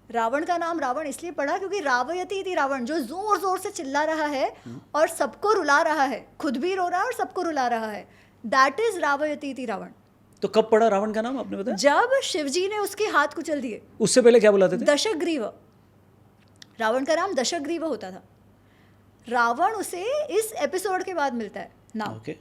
रावण का नाम रावण इसलिए पड़ा क्योंकि रावयती थी रावण, जो जोर जोर से चिल्ला रहा है और सबको रुला रहा है, खुद भी रो रहा है और सबको रुला रहा है. दैट इज रावयती थी रावण. तो कब पड़ा रावण का नाम आपने बताया? जब शिवजी ने उसके हाथ कुचल दिए. उससे पहले क्या बुलाते थे? दशग्रीव. रावण का नाम दशग्रीव होता था. रावण उसे इस एपिसोड के बाद मिलता है नाम. ओके.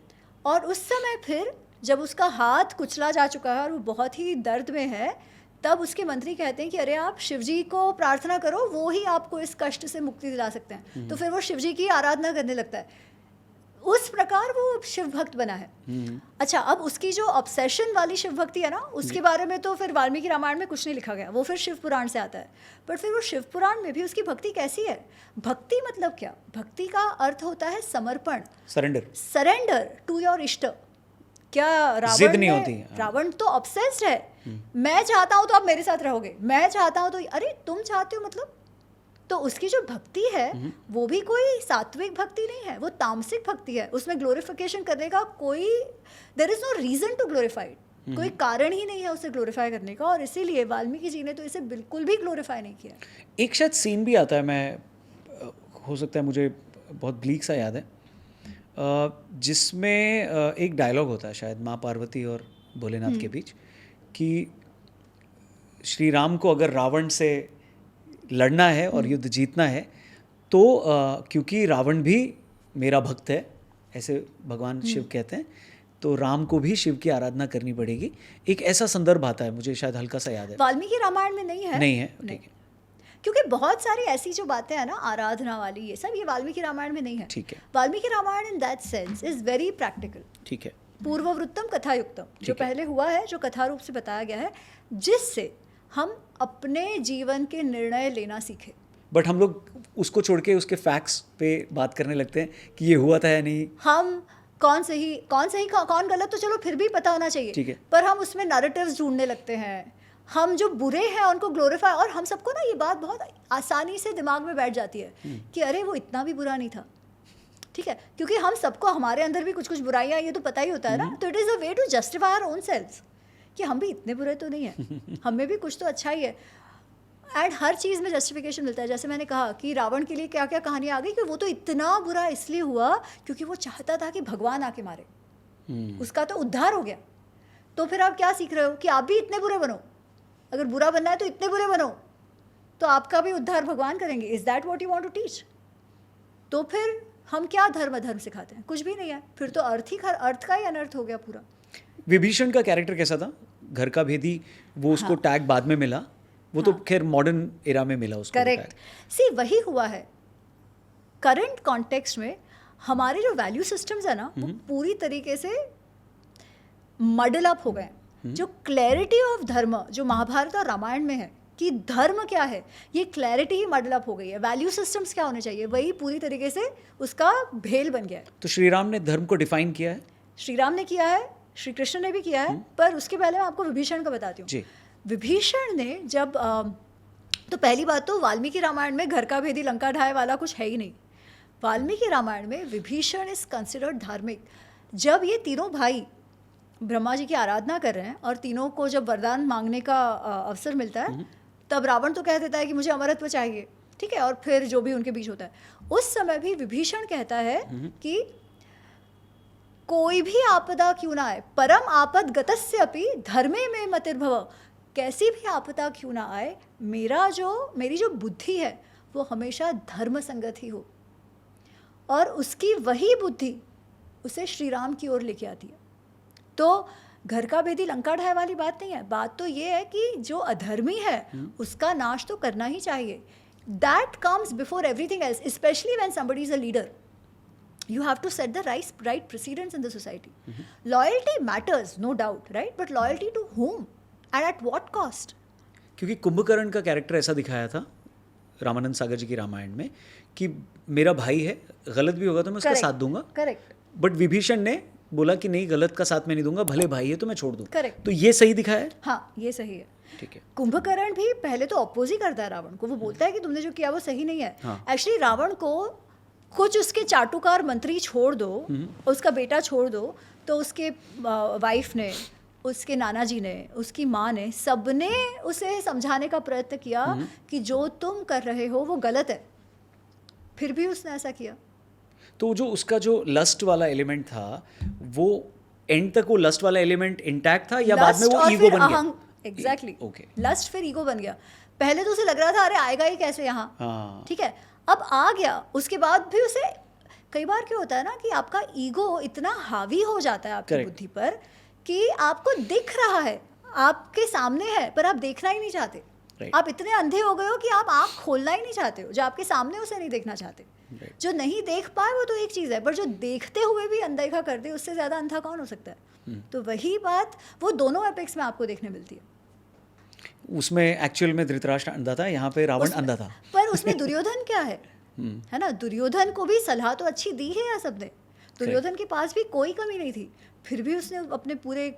और उस समय फिर जब उसका हाथ कुचला जा चुका है और वो बहुत ही दर्द में है, तब उसके मंत्री कहते हैं कि अरे आप शिवजी को प्रार्थना करो, वो ही आपको इस कष्ट से मुक्ति दिला सकते हैं. तो फिर वो शिवजी की आराधना करने लगता है. उस प्रकार वो शिव भक्त बना है. अच्छा, अब उसकी जो ऑब्सेशन वाली शिव भक्ति है ना, उसके बारे में तो फिर वाल्मीकि रामायण में कुछ नहीं लिखा गया, वो फिर शिव पुराण से आता है. बट फिर वो शिव पुराण में भी उसकी भक्ति कैसी है? भक्ति मतलब क्या? भक्ति का अर्थ होता है समर्पण, सरेंडर, सरेंडर टू योर इष्ट. क्या जिद रावण नहीं में- होती. रावण तो ऑब्सेस्ड है. मैं चाहता हूं तो आप मेरे साथ रहोगे, मैं चाहता हूं तो, अरे तुम चाहते हो मतलब? तो उसकी जो भक्ति है वो भी कोई सात्विक भक्ति नहीं है, वो तामसिक भक्ति है. उसमें ग्लोरिफिकेशन करने का कोई, there is no reason to glorified. कोई कारण ही नहीं है उसे ग्लोरीफाई करने का, और इसीलिए वाल्मीकि जी ने तो इसे बिल्कुल भी ग्लोरीफाई नहीं किया. एक शायद सीन भी आता है, मैं हो सकता है मुझे बहुत ब्लीक सा याद है, जिसमें एक डायलॉग होता है शायद माँ पार्वती और भोलेनाथ के बीच, कि श्री राम को अगर रावण से लड़ना है और युद्ध जीतना है तो क्योंकि रावण भी मेरा भक्त है, ऐसे भगवान शिव कहते हैं, तो राम को भी शिव की आराधना करनी पड़ेगी. एक ऐसा संदर्भ आता है, मुझे शायद हल्का सा याद है. वाल्मीकि रामायण में नहीं है. नहीं है, ठीक है, क्योंकि बहुत सारी ऐसी जो बातें हैं ना, आराधना वाली, ये सब ये वाल्मीकि रामायण में नहीं है. ठीक है, Valmiki Ramayana in that sense is very practical. ठीक है. पूर्ववृत्तम कथायुक्तम, जो ठीक है. पहले हुआ है, जो कथा रूप से बताया गया है, जिससे हम अपने जीवन के निर्णय लेना सीखें. बट हम लोग उसको छोड़ के उसके फैक्ट्स पे बात करने लगते हैं कि ये हुआ था या नहीं. हम कौन सही कौन गलत तो चलो फिर भी पता होना चाहिए, ठीक है. पर हम उसमें नैरेटिव्स ढूंढने लगते हैं. हम जो बुरे हैं उनको ग्लोरीफाई, और हम सबको ना ये बात बहुत आसानी से दिमाग में बैठ जाती है कि अरे वो इतना भी बुरा नहीं था. ठीक है, क्योंकि हम सबको हमारे अंदर भी कुछ कुछ बुराइयां, ये तो पता ही होता है ना. तो it is a way to justify our own selves कि हम भी इतने बुरे तो नहीं हैं, हमें भी कुछ तो अच्छा ही है. एंड हर चीज़ में जस्टिफिकेशन मिलता है. जैसे मैंने कहा कि रावण के लिए क्या क्या कहानी आ गई कि वो तो इतना बुरा इसलिए हुआ क्योंकि वो चाहता था कि भगवान आके मारे, उसका तो उद्धार हो गया. तो फिर आप क्या सीख रहे हो कि आप भी इतने बुरे बनो, अगर बुरा बनना है तो इतने बुरे बनो, तो आपका भी उद्धार भगवान करेंगे. Is that what you want to teach? तो फिर हम क्या धर्म सिखाते हैं? कुछ भी नहीं है. फिर तो अर्थ का ही अनर्थ हो गया पूरा. विभीषण का कैरेक्टर कैसा था? घर का भेदी, वो उसको टैग बाद में मिला, वो तो खैर मॉडर्न एरा में मिला उसको. करेक्ट. सी, वही हुआ है. करंट कॉन्टेक्स्ट में हमारे जो वैल्यू सिस्टम्स है ना, वो पूरी तरीके से मडल अप हो गए. जो क्लैरिटी ऑफ धर्म जो महाभारत और रामायण में है कि धर्म क्या है, ये क्लैरिटी ही मडल अप हो गई है. वैल्यू सिस्टम्स क्या होने चाहिए, वही पूरी तरीके से उसका भेल बन गया है. तो श्री राम ने धर्म को डिफाइन किया है? श्री राम ने किया है, श्री कृष्ण ने भी किया है. पर उसके पहले मैं आपको विभीषण का बताती हूँ. जी. विभीषण ने जब तो पहली बात तो वाल्मीकि रामायण में घर का भेदी लंका ढाए वाला कुछ है ही नहीं. वाल्मीकि रामायण में विभीषण इज कंसिडर्ड धार्मिक. जब ये तीनों भाई ब्रह्मा जी की आराधना कर रहे हैं और तीनों को जब वरदान मांगने का अवसर मिलता है, तब रावण तो कह देता है कि मुझे अमरत्व चाहिए. ठीक है, और फिर जो भी उनके बीच होता है, उस समय भी विभीषण कहता है कि कोई भी आपदा क्यों ना आए, परम आपद गतस्य अपि धर्मे में मतिर्भव. कैसी भी आपदा क्यों ना आए, मेरी जो बुद्धि है वो हमेशा धर्म संगत ही हो. और उसकी वही बुद्धि उसे श्री राम की ओर लेके आती है. तो घर का भेदी लंका ढाए वाली बात नहीं है. बात तो ये है कि जो अधर्मी है उसका नाश तो करना ही चाहिए. That comes before everything else, specially when somebody is a leader. You have to set the right precedents in the society. Loyalty matters, no doubt, right? But loyalty to whom and at what cost? क्योंकि कुंभकर्ण का character ऐसा दिखाया था रामानंद सागर जी की रामायण में कि मेरा भाई है, गलत भी होगा तो मैं उसका साथ दूंगा. करेक्ट. बट विभीषण ने बोला कि नहीं, गलत का साथ मैं नहीं दूंगा, भले भाई है तो मैं छोड़ दूं. करेक्ट. तो ये सही दिखाया है? हाँ, ये सही है. ठीक है. कुंभकर्ण भी पहले तो अपोज ही करता है रावण को. वो बोलता है कि तुमने जो किया वो सही नहीं है. एक्चुअली रावण को कुछ उसके चाटुकार मंत्री छोड़ दो, उसका बेटा छोड़ दो, तो उसके वाइफ ने, उसके नाना जी ने, उसकी माँ ने, सबने उसे समझाने का प्रयत्न किया कि जो तुम कर रहे हो वो गलत है, फिर भी उसने ऐसा किया। तो जो उसका जो लस्ट वाला एलिमेंट था वो एंड तक वो लस्ट वाला एलिमेंट इंटैक्ट था या बाद में वो ईगो बन गया? Exactly, okay. लस्ट फिर ईगो बन गया। पहले तो उसे लग रहा था अरे आएगा ही कैसे यहाँ, हाँ। ठीक है, अब आ गया। उसके बाद भी उसे, कई बार क्या होता है ना कि आपका ईगो इतना हावी हो जाता है आपकी Correct. बुद्धि पर कि आपको दिख रहा है, आपके सामने है, पर आप देखना ही नहीं चाहते। Right. आप इतने अंधे हो गए हो कि आप आँख खोलना ही नहीं चाहते हो, जो आपके सामने उसे नहीं देखना चाहते। Right. जो नहीं देख पाए वो तो एक चीज़ है, पर जो देखते हुए भी अनदेखा कर दे, उससे ज़्यादा अंधा कौन हो सकता है? तो वही बात वो दोनों एपिक्स में आपको देखने मिलती है। उसमें एक्चुअल में धृतराष्ट्र अंधा था, यहाँ पे रावण अंधा था। पर उसमें दुर्योधन क्या है ना, दुर्योधन को भी सलाह तो अच्छी दी है यार सबने, दुर्योधन के पास भी कोई कमी नहीं थी, फिर भी उसने अपने पूरे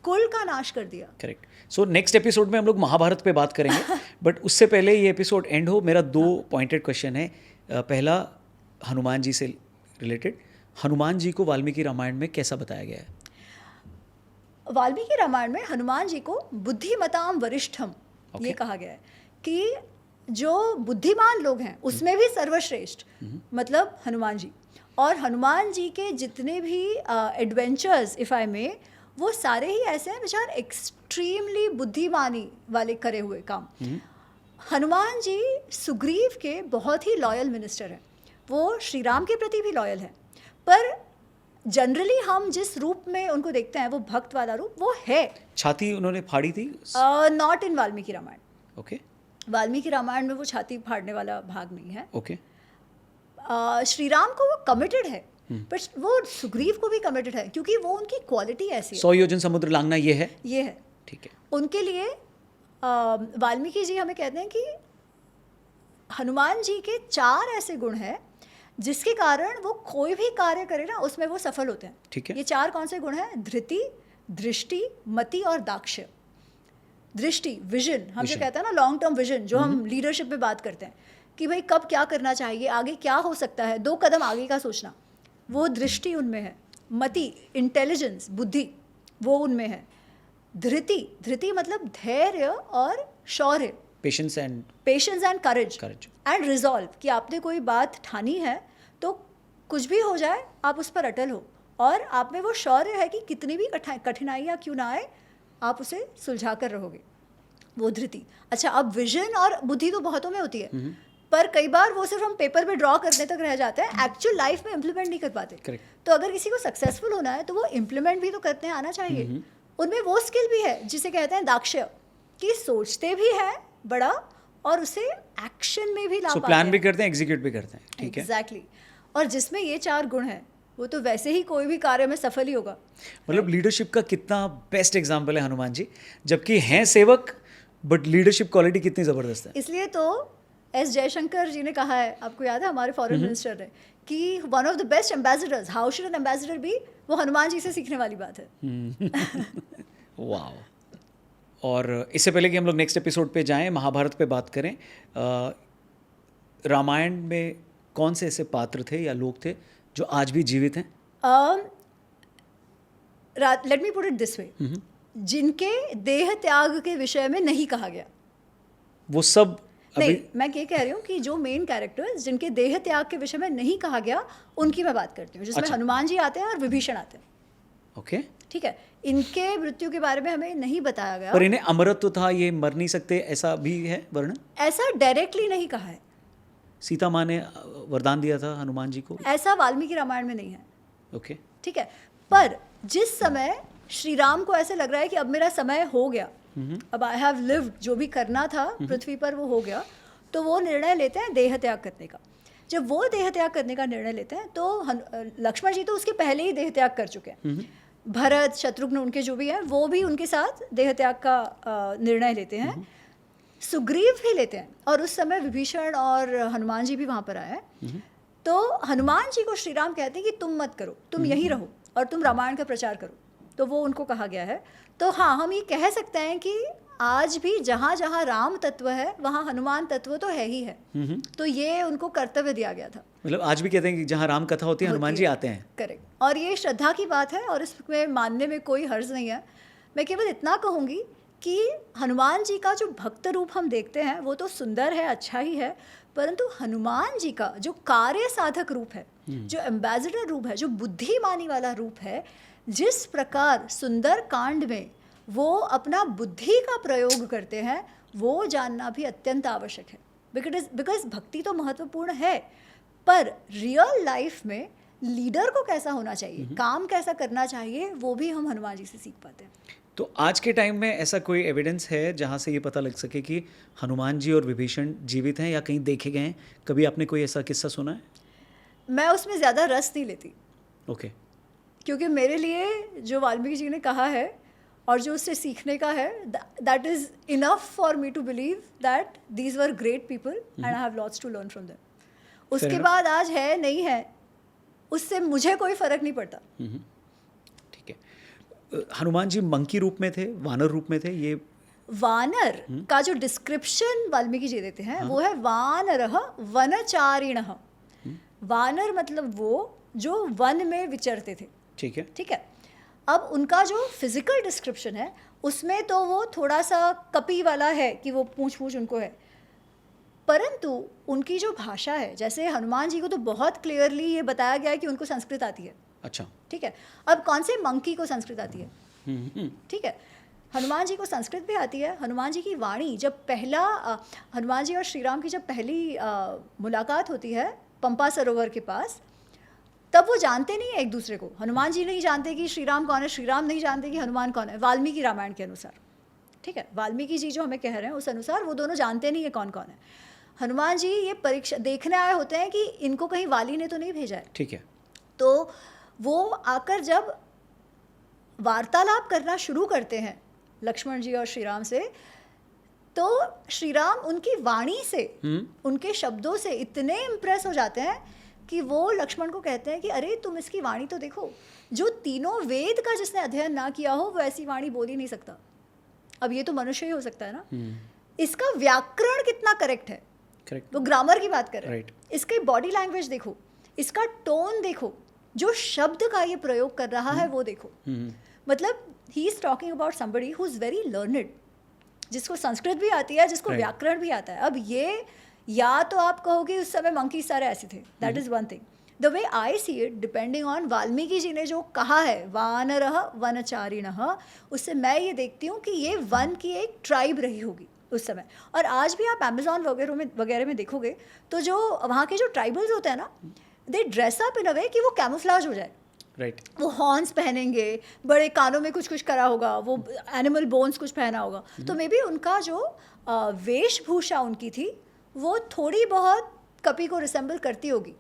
कुल का नाश कर दिया। करेक्ट। सो नेक्स्ट एपिसोड में हम लोग महाभारत पे बात करेंगे बट उससे पहले ये एपिसोड एंड हो, मेरा 2 पॉइंटेड क्वेश्चन है। पहला हनुमान जी से रिलेटेड, हनुमान जी को वाल्मीकि रामायण में कैसा बताया गया है? वाल्मीकि रामायण में हनुमान जी को बुद्धिमताम वरिष्ठम ये कहा गया है कि जो बुद्धिमान लोग हैं उसमें भी सर्वश्रेष्ठ मतलब हनुमान जी। और हनुमान जी के जितने भी एडवेंचर्स इफ आई में, वो सारे ही ऐसे हैं विच आर एक्सट्रीमली बुद्धिमानी वाले करे हुए काम। हनुमान जी सुग्रीव के बहुत ही लॉयल मिनिस्टर हैं, वो श्री राम के प्रति भी लॉयल हैं, पर जनरली हम जिस रूप में उनको देखते हैं वो भक्त वाला रूप वो है। छाती उन्होंने फाड़ी थी? Not in Valmiki Ramayana. Okay. Valmiki Ramayana में वो छाती फाड़ने वाला भाग नहीं है। ओके। श्री राम को वो कमिटेड है, पर वो सुग्रीव को भी कमिटेड है क्योंकि वो उनकी क्वालिटी ऐसी है। 100 योजन समुद्र लांघना ये है? ये है। ठीक है। उनके लिए वाल्मीकि जी हमें कहते हैं कि हनुमान जी के 4 ऐसे गुण हैं जिसके कारण वो कोई भी कार्य करे ना उसमें वो सफल होते हैं। ठीक है। ये 4 कौन से गुण हैं? धृति, दृष्टि, मति और दाक्ष्य। दृष्टि, विजन, हम जो कहते हैं ना लॉन्ग टर्म विजन, जो हम लीडरशिप में बात करते हैं कि भाई कब क्या करना चाहिए, आगे क्या हो सकता है, 2 कदम आगे का सोचना, वो दृष्टि उनमें है। मति, इंटेलिजेंस, बुद्धि, वो उनमें है। धृति, धृति मतलब धैर्य और शौर्य, patience and courage and resolve, कि आपने कोई बात ठानी है तो कुछ भी हो जाए आप उस पर अटल हो, और आप में वो शौर्य है कि कितनी भी कठिनाइयाँ क्यों ना आए आप उसे सुलझा कर रहोगे, वो धृति। अच्छा, अब विजन और बुद्धि तो बहुतों में होती है, पर कई बार वो सिर्फ हम पेपर पे ड्रॉ करने तक रह जाते हैं, एक्चुअल लाइफ में इम्प्लीमेंट नहीं कर पाते। Correct. तो अगर किसी को सक्सेसफुल होना है तो वो इम्प्लीमेंट भी तो करते हैं आना चाहिए। उनमें वो स्किल भी है जिसे कहते हैं दाक्ष्य, कि सोचते भी हैं बड़ा और उसे एक्शन में भी ला पाते हैं। प्लान भी करते हैं, एग्जीक्यूट भी करते हैं। ठीक है। एग्जैक्टली। और जिसमें ये 4 गुण हैं वो तो वैसे ही कोई भी कार्य में सफल ही होगा। मतलब लीडरशिप का कितना बेस्ट एग्जाम्पल है हनुमान जी, जबकि हैं सेवक बट लीडरशिप क्वालिटी कितनी ज़बरदस्त है। इसलिए तो एस जयशंकर जी ने कहा है, आपको याद है हमारे फॉरेन मिनिस्टर ने, कि one of the best ambassadors, how should an ambassador be, वो हनुमान जी से सीखने वाली बात है। वाह। और इससे पहले कि हम लोग नेक्स्ट एपिसोड पे जाएं, महाभारत पे बात करें, रामायण में कौन से ऐसे पात्र थे या लोग थे जो आज भी जीवित हैं? Let me put it this way, जिनके देह त्याग के विषय में नहीं कहा गया, वो सब नहीं, मैं ये कह रही हूँ कि जो मेन कैरेक्टर्स जिनके देह त्याग के विषय में नहीं कहा गया उनकी मैं बात करती हूँ, जिसमें अच्छा। हनुमान जी आते हैं और विभीषण आते हैं। ओके। ठीक है, इनके मृत्यु के बारे में हमें नहीं बताया गया, पर इन्हें अमरत्व था, ये मर नहीं सकते, ऐसा भी है वर्णन? ऐसा डायरेक्टली नहीं कहा है। सीता माँ ने वरदान दिया था हनुमान जी को, ऐसा वाल्मीकि रामायण में नहीं है। ओके। ठीक है, पर जिस समय श्री राम को ऐसे लग रहा है कि अब मेरा समय हो गया, अब आई हैव लिव्ड, जो भी करना था पृथ्वी पर वो हो गया, तो वो निर्णय लेते हैं देह त्याग करने का। जब वो देह त्याग करने का निर्णय लेते हैं तो लक्ष्मण जी तो उसके पहले ही देह त्याग कर चुके हैं, भरत, शत्रुघ्न, उनके जो भी हैं वो भी उनके साथ देह त्याग का निर्णय लेते हैं, सुग्रीव भी लेते हैं, और उस समय विभीषण और हनुमान जी भी वहाँ पर आए हैं। तो हनुमान जी को श्री राम कहते हैं कि तुम मत करो, तुम यहीं रहो और तुम रामायण का प्रचार करो। तो वो उनको कहा गया है। तो हाँ, हम ये कह सकते हैं कि आज भी जहाँ जहाँ राम तत्व है वहाँ हनुमान तत्व तो है ही है। तो ये उनको कर्तव्य दिया गया था। मतलब आज भी कहते हैं कि जहाँ राम कथा होती है हनुमान जी आते हैं। करेक्ट। और ये श्रद्धा की बात है और इसमें मानने में कोई हर्ज नहीं है। मैं केवल इतना कहूँगी कि हनुमान जी का जो भक्त रूप हम देखते हैं वो तो सुंदर है, अच्छा ही है, परंतु हनुमान जी का जो कार्य साधक रूप है, जो एम्बेसडर रूप है, जो बुद्धिमानी वाला रूप है, जिस प्रकार सुंदर कांड में वो अपना बुद्धि का प्रयोग करते हैं, वो जानना भी अत्यंत आवश्यक है। बिकॉज भक्ति तो महत्वपूर्ण है, पर रियल लाइफ में लीडर को कैसा होना चाहिए, काम कैसा करना चाहिए, वो भी हम हनुमान जी से सीख पाते हैं। तो आज के टाइम में ऐसा कोई एविडेंस है जहाँ से ये पता लग सके कि हनुमान जी और विभीषण जीवित हैं या कहीं देखे गए हैं? कभी आपने कोई ऐसा किस्सा सुना है? मैं उसमें ज़्यादा रस नहीं लेती। ओके। क्योंकि मेरे लिए जो वाल्मीकि जी ने कहा है और जो उससे सीखने का है, that is enough for me to believe that these were great people and I have lots to learn from them. उसके बाद आज है नहीं है, उससे मुझे कोई फर्क नहीं पड़ता। ठीक है। हनुमान जी मंकी रूप में थे, वानर रूप में थे? ये वानर का जो डिस्क्रिप्शन वाल्मीकि जी देते हैं वो है वानरः वनचारिणः। वानर मतलब वो जो वन में विचरते थे। ठीक है। ठीक है। अब उनका जो फिजिकल डिस्क्रिप्शन है उसमें तो वो थोड़ा सा कपी वाला है कि वो पूंछ उनको है, परंतु उनकी जो भाषा है, जैसे हनुमान जी को तो बहुत क्लियरली ये बताया गया है कि उनको संस्कृत आती है। अच्छा। ठीक है। अब कौन से मंकी को संस्कृत आती है? ठीक है। हनुमान जी को संस्कृत भी आती है। हनुमान जी की वाणी जब हनुमान जी और श्री राम की जब पहली मुलाकात होती है पंपा सरोवर के पास, तब वो जानते नहीं है एक दूसरे को। हनुमान जी नहीं जानते कि श्री राम कौन है, श्री राम नहीं जानते कि हनुमान कौन है, वाल्मीकि रामायण के अनुसार। ठीक है। वाल्मीकि जी जो हमें कह रहे हैं उस अनुसार वो दोनों जानते नहीं है कौन कौन है। हनुमान जी ये परीक्षा देखने आए होते हैं कि इनको कहीं वाली ने तो नहीं भेजा है। ठीक है। तो वो आकर जब वार्तालाप करना शुरू करते हैं लक्ष्मण जी और श्री राम से, तो श्री राम उनकी वाणी से, उनके शब्दों से इतने इम्प्रेस हो जाते हैं कि वो लक्ष्मण को कहते हैं कि अरे तुम इसकी वाणी तो देखो, जो तीनों वेद का जिसने अध्ययन ना किया हो वो ऐसी वाणी बोल ही नहीं सकता। अब ये तो मनुष्य ही हो सकता है ना। इसका व्याकरण कितना करेक्ट है, करेक्ट। वो ग्रामर की बात कर रहे हैं। राइट। इसकी बॉडी लैंग्वेज देखो, इसका टोन देखो, जो शब्द का ये प्रयोग कर रहा है वो देखो। मतलब he is talking about somebody who is very learned, जिसको संस्कृत भी आती है, जिसको व्याकरण भी आता है। अब ये या तो आप कहोगे उस समय मंकी सारे ऐसे थे, that is one thing. The way I see it, depending on Valmiki ji ने जो कहा है वानरः वनचारिणः, उससे मैं ये देखती हूँ कि ये वन की एक ट्राइब रही होगी उस समय। और आज भी आप अमेजोन वगैरह में देखोगे तो जो वहाँ के जो ट्राइबल्स होते हैं ना, दे dress up in a way कि वो कैमोफ्लाज हो जाए। राइट। वो हॉर्न्स पहनेंगे, बड़े कानों में कुछ करा होगा, वो एनिमल बोन्स कुछ पहना होगा। तो मे बी उनका जो वेशभूषा उनकी थी वो थोड़ी बहुत कपी को रिसेंबल करती होगी,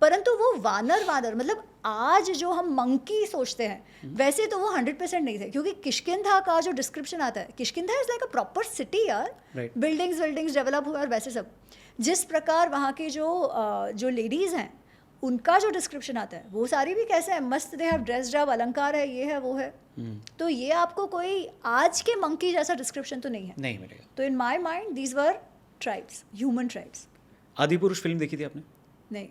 परंतु वो वानर मतलब आज जो हम मंकी सोचते हैं वैसे तो वो 100% नहीं थे। क्योंकि किष्किंधा का जो डिस्क्रिप्शन आता है, Kishkindha is like a proper city यार, बिल्डिंग्स डेवलप हुए और वैसे सब। जिस प्रकार वहाँ के जो लेडीज़ हैं उनका जो डिस्क्रिप्शन आता है वो सारी भी कैसे है, मस्त, दे हैव ड्रेस्ड अप, अलंकार है, ये है वो है। तो ये आपको कोई आज के मंकी जैसा डिस्क्रिप्शन तो नहीं है, नहीं मिलेगा। तो in my mind these were tribes, human tribes. Adipurush film देखी थी आपने? नहीं।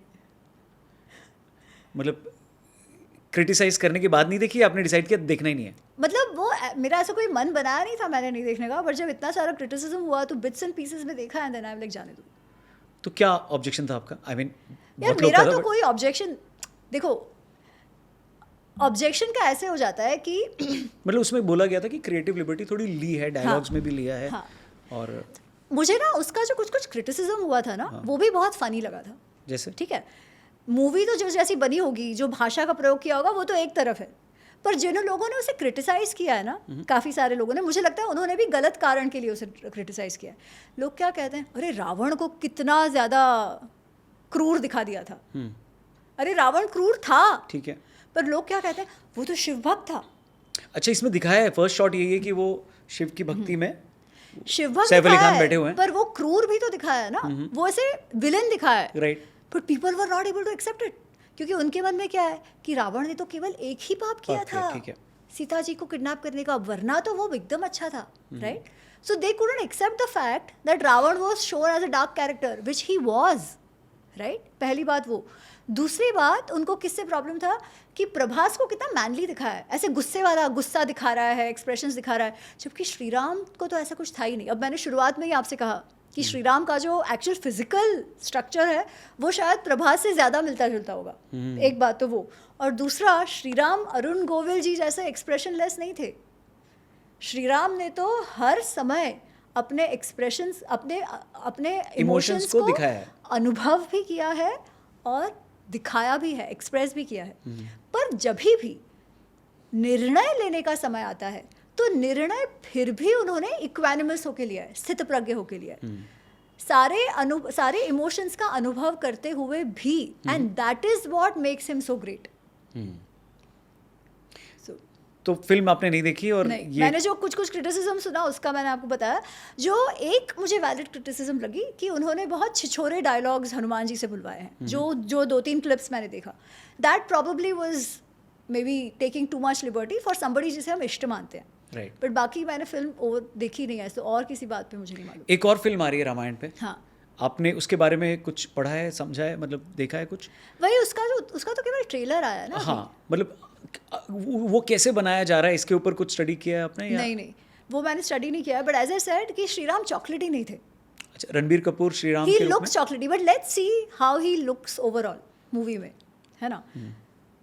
मतलब क्रिटिसाइज करने के बाद नहीं देखी, आपने डिसाइड किया देखना ही नहीं है? मतलब वो मेरा ऐसा कोई मन बनाया नहीं था मैंने नहीं देखने का, पर जब इतना सारा क्रिटिसिज्म हुआ तो बिट्स एंड पीसेस में देखा and then I am like जाने दो। तो क्या ऑब्जेक्शन था आपका? आई मीन यार मेरा तो कोई ऑब्जेक्शन, देखो ऑब्जेक्शन का ऐसे हो जाता है कि मतलब उसमें बोला गया था कि क्रिएटिव लिबर्टी थोड़ी ली है, डायलॉग्स में भी लिया है। और मुझे ना उसका जो कुछ क्रिटिसिज्म हुआ था ना, वो भी बहुत फनी लगा था। जैसे? ठीक है, मूवी तो जो जैसी बनी होगी, जो भाषा का प्रयोग किया होगा वो तो एक तरफ है, पर जिन लोगों ने उसे क्रिटिसाइज किया है ना, काफ़ी सारे लोगों ने, मुझे लगता है उन्होंने भी गलत कारण के लिए उसे क्रिटिसाइज किया है। लोग क्या कहते हैं, अरे रावण को कितना ज़्यादा क्रूर दिखा दिया था। अरे रावण क्रूर था, ठीक है, पर लोग क्या कहते हैं, वो तो शिव भक्त था। अच्छा, इसमें दिखाया है, फर्स्ट शॉट यही है कि वो शिव की भक्ति में शिव भक्त सैफ अली खान बैठे हुए हैं, पर वो क्रूर भी तो दिखाया है ना, वो ऐसे विलेन दिखाया है, right. But people were not able to accept it, क्योंकि उनके मन में क्या है कि रावण ने तो केवल एक ही पाप किया था, सीता जी को किडनैप करने का, वरना तो वो एकदम अच्छा था, right? So they couldn't accept the fact that Ravana was shown as a dark character which he was, right? पहली बात वो। दूसरी बात, उनको किससे प्रॉब्लम था कि प्रभास को कितना मैनली दिखाया है, ऐसे गुस्से वाला, गुस्सा दिखा रहा है, एक्सप्रेशंस दिखा रहा है, जबकि श्री राम को तो ऐसा कुछ था ही नहीं। अब मैंने शुरुआत में ही आपसे कहा कि श्री राम का जो एक्चुअल फिजिकल स्ट्रक्चर है वो शायद प्रभास से ज़्यादा मिलता जुलता होगा, एक बात तो वो। और दूसरा, श्री राम अरुण गोविल जी जैसे एक्सप्रेशनलेस नहीं थे। श्री राम ने तो हर समय अपने एक्सप्रेशंस, अपने इमोशंस को दिखाया है, अनुभव भी किया है और दिखाया भी है, एक्सप्रेस भी किया है। पर जब भी निर्णय लेने का समय आता है तो निर्णय फिर भी उन्होंने इक्वानिमस होके लिया है, स्थित प्रज्ञ होके लिया है, सारे इमोशंस का अनुभव करते हुए भी, and that is what makes him so great. तो फिल्म आपने नहीं देखी? और नहीं, मैंने जो कुछ क्रिटिसिज्म सुना उसका मैंने आपको बताया। जो एक मुझे वैलिड क्रिटिसिज्म लगी कि उन्होंने बहुत छिछोरे डायलॉग्स हनुमान जी से बुलवाए हैं, जो 2-3 क्लिप्स मैंने देखा, that probably was may be taking too much liberty for somebody जिसे हम इष्ट मानते हैं, राइट? बट बाकी मैंने फिल्म और देखी नहीं है, तो और किसी बात पे मुझे नहीं मालूम। एक और फिल्म आ रही है रामायण पे, हाँ, आपने उसके बारे में कुछ पढ़ा है, समझा है, मतलब देखा है कुछ? वही उसका तो केवल ट्रेलर आया है ना। हाँ, मतलब वो कैसे बनाया जा रहा है, इसके ऊपर कुछ स्टडी किया है आपने या? नहीं, वो मैंने स्टडी नहीं किया है, बट एज आई सेड कि श्रीराम चॉकलेटी नहीं थे। अच्छा, रणबीर कपूर श्रीराम ही के रूप लुक्स चॉकलेटी, but let's see how he looks overall movie में, है ना?